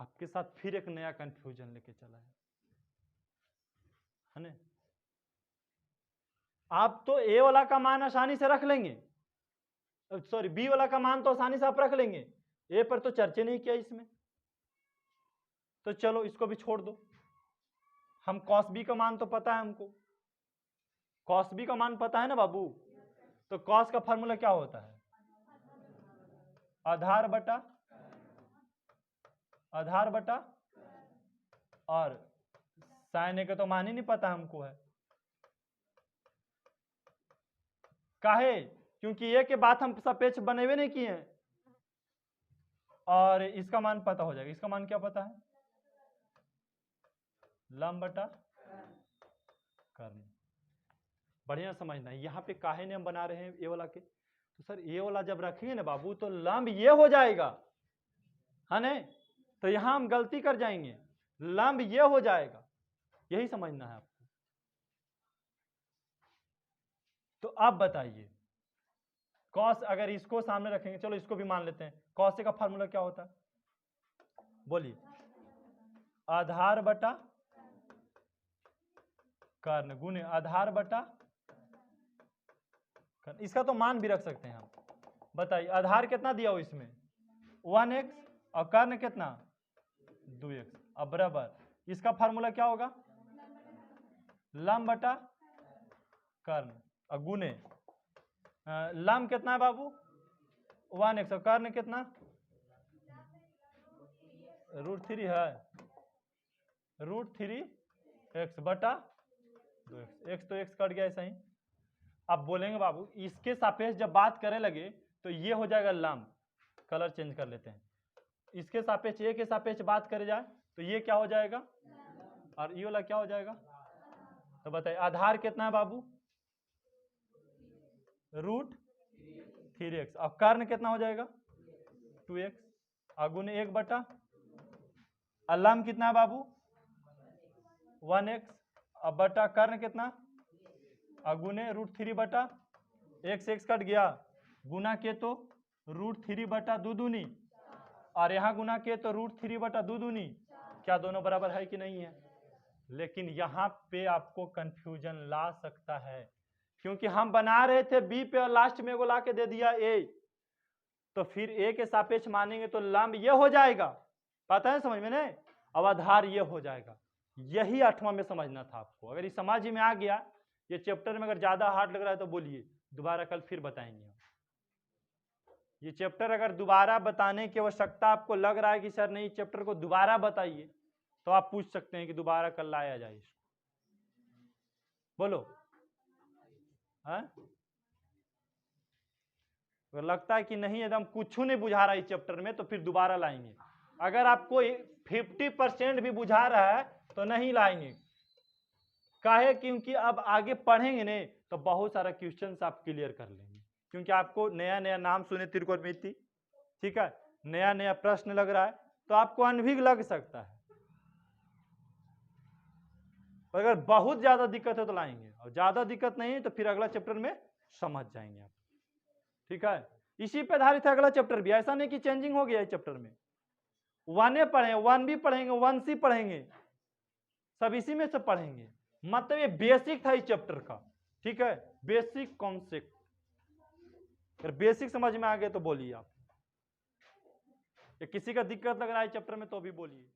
[SPEAKER 1] आपके साथ फिर एक नया कंफ्यूजन लेके चला है ना। आप तो ए वाला का मान आसानी से रख लेंगे, सॉरी बी वाला का मान तो आसानी से आप रख लेंगे, ए पर तो चर्चा नहीं किया इसमें, तो चलो इसको भी छोड़ दो। हम cos b का मान तो पता है हमको, cos b का मान पता है ना बाबू, तो cos का फार्मूला क्या होता है, आधार बटा और sin A का तो मान ही नहीं पता हमको है, काहे, क्योंकि ये के बाद हम सापेक्ष बने हुए नहीं किए हैं, और इसका मान पता हो जाएगा। इसका मान क्या पता है, लंब बटा कर्ण। बढ़िया समझना है, यहाँ पे काहे ने हम बना रहे हैं ए वाला के, तो सर ए वाला जब रखेंगे ना बाबू तो लंब ये हो जाएगा है ना, तो यहां हम गलती कर जाएंगे, लंब ये हो जाएगा, यही समझना है आपको। तो अब बताइए cos, अगर इसको सामने रखेंगे, चलो इसको भी मान लेते हैं, cos A का फार्मूला क्या होता है, बोलिए, आधार बटा कर्ण गुणे आधार बटा कर्ण। इसका तो मान भी रख सकते हैं हम, बताइए आधार कितना दिया हो इसमें 1x और कर्ण कितना 2x, अब बराबर इसका फार्मूला क्या होगा, लंब बटा कर्ण और गुणे लंब कितना है बाबू 1x और कर्ण कितना √3 है, √3x बटा 2x, x तो x कट गया ऐसा ही। अब बोलेंगे बाबू इसके सापेक्ष जब बात करने लगे तो ये हो जाएगा लंब, कलर चेंज कर लेते हैं, इसके सापेक्ष ए के सापेक्ष बात करे जाए तो ये क्या हो जाएगा और ये वाला क्या हो जाएगा, तो बताइए आधार कितना है बाबू √3x और कर्ण कितना हो जाएगा 2x और गुणे 1 बटा, और लंब कितना है बाबू 1x और बटा कर्ण कितना और गुणे √3 बटा x कट गया, गुना के तो √3 बटा 2 दूनी और यहाँ गुना के तो √3 बटा 2 दूनी, क्या दोनों बराबर है कि नहीं है। लेकिन यहाँ पे आपको कंफ्यूजन ला सकता है, क्योंकि हम बना रहे थे बी पे और लास्ट में वो ला के दे दिया ए, तो फिर ए के सापेक्ष मानेंगे तो लंब ये हो जाएगा, पता है समझ में नहीं, अब आधार ये हो जाएगा, यही 8वां में समझना था आपको। अगर ये समझ में आ गया, ये चैप्टर में अगर ज्यादा हार्ड लग रहा है तो बोलिए, दोबारा कल फिर बताएंगे हम। ये चैप्टर अगर दोबारा बताने की आवश्यकता आपको लग रहा है कि सर नहीं चैप्टर को दोबारा बताइए, तो आप पूछ सकते हैं कि दोबारा कल लाया जाए इसको, बोलो है? अगर लगता है कि नहीं एकदम कुछ नहीं बुझा रहा है इस चैप्टर में तो फिर दोबारा लाएंगे, अगर आपको 50% भी बुझा रहा है तो नहीं लाएंगे, काहे, क्योंकि अब आगे पढ़ेंगे नहीं तो बहुत सारा क्वेश्चंस आप क्लियर कर लेंगे, क्योंकि आपको नया नया नाम सुने त्रिकोणमिति, ठीक है, नया नया प्रश्न लग रहा है तो आपको अनभिज्ञ लग सकता है, अगर बहुत ज्यादा दिक्कत है तो लाएंगे, और ज्यादा दिक्कत नहीं है तो फिर अगला चैप्टर में समझ जाएंगे आप, ठीक है। इसी पे आधारित है अगला चैप्टर भी, ऐसा नहीं कि चेंजिंग हो गया है चैप्टर में, 1A पढ़ेंगे 1B पढ़ेंगे 1C पढ़ेंगे, सब इसी में से पढ़ेंगे, मतलब ये बेसिक था इस चैप्टर का, ठीक है, बेसिक कॉन्सेप्ट। अगर बेसिक समझ में आ गए तो बोलिए आप, किसी का दिक्कत लग रहा है चैप्टर में तो भी बोलिए।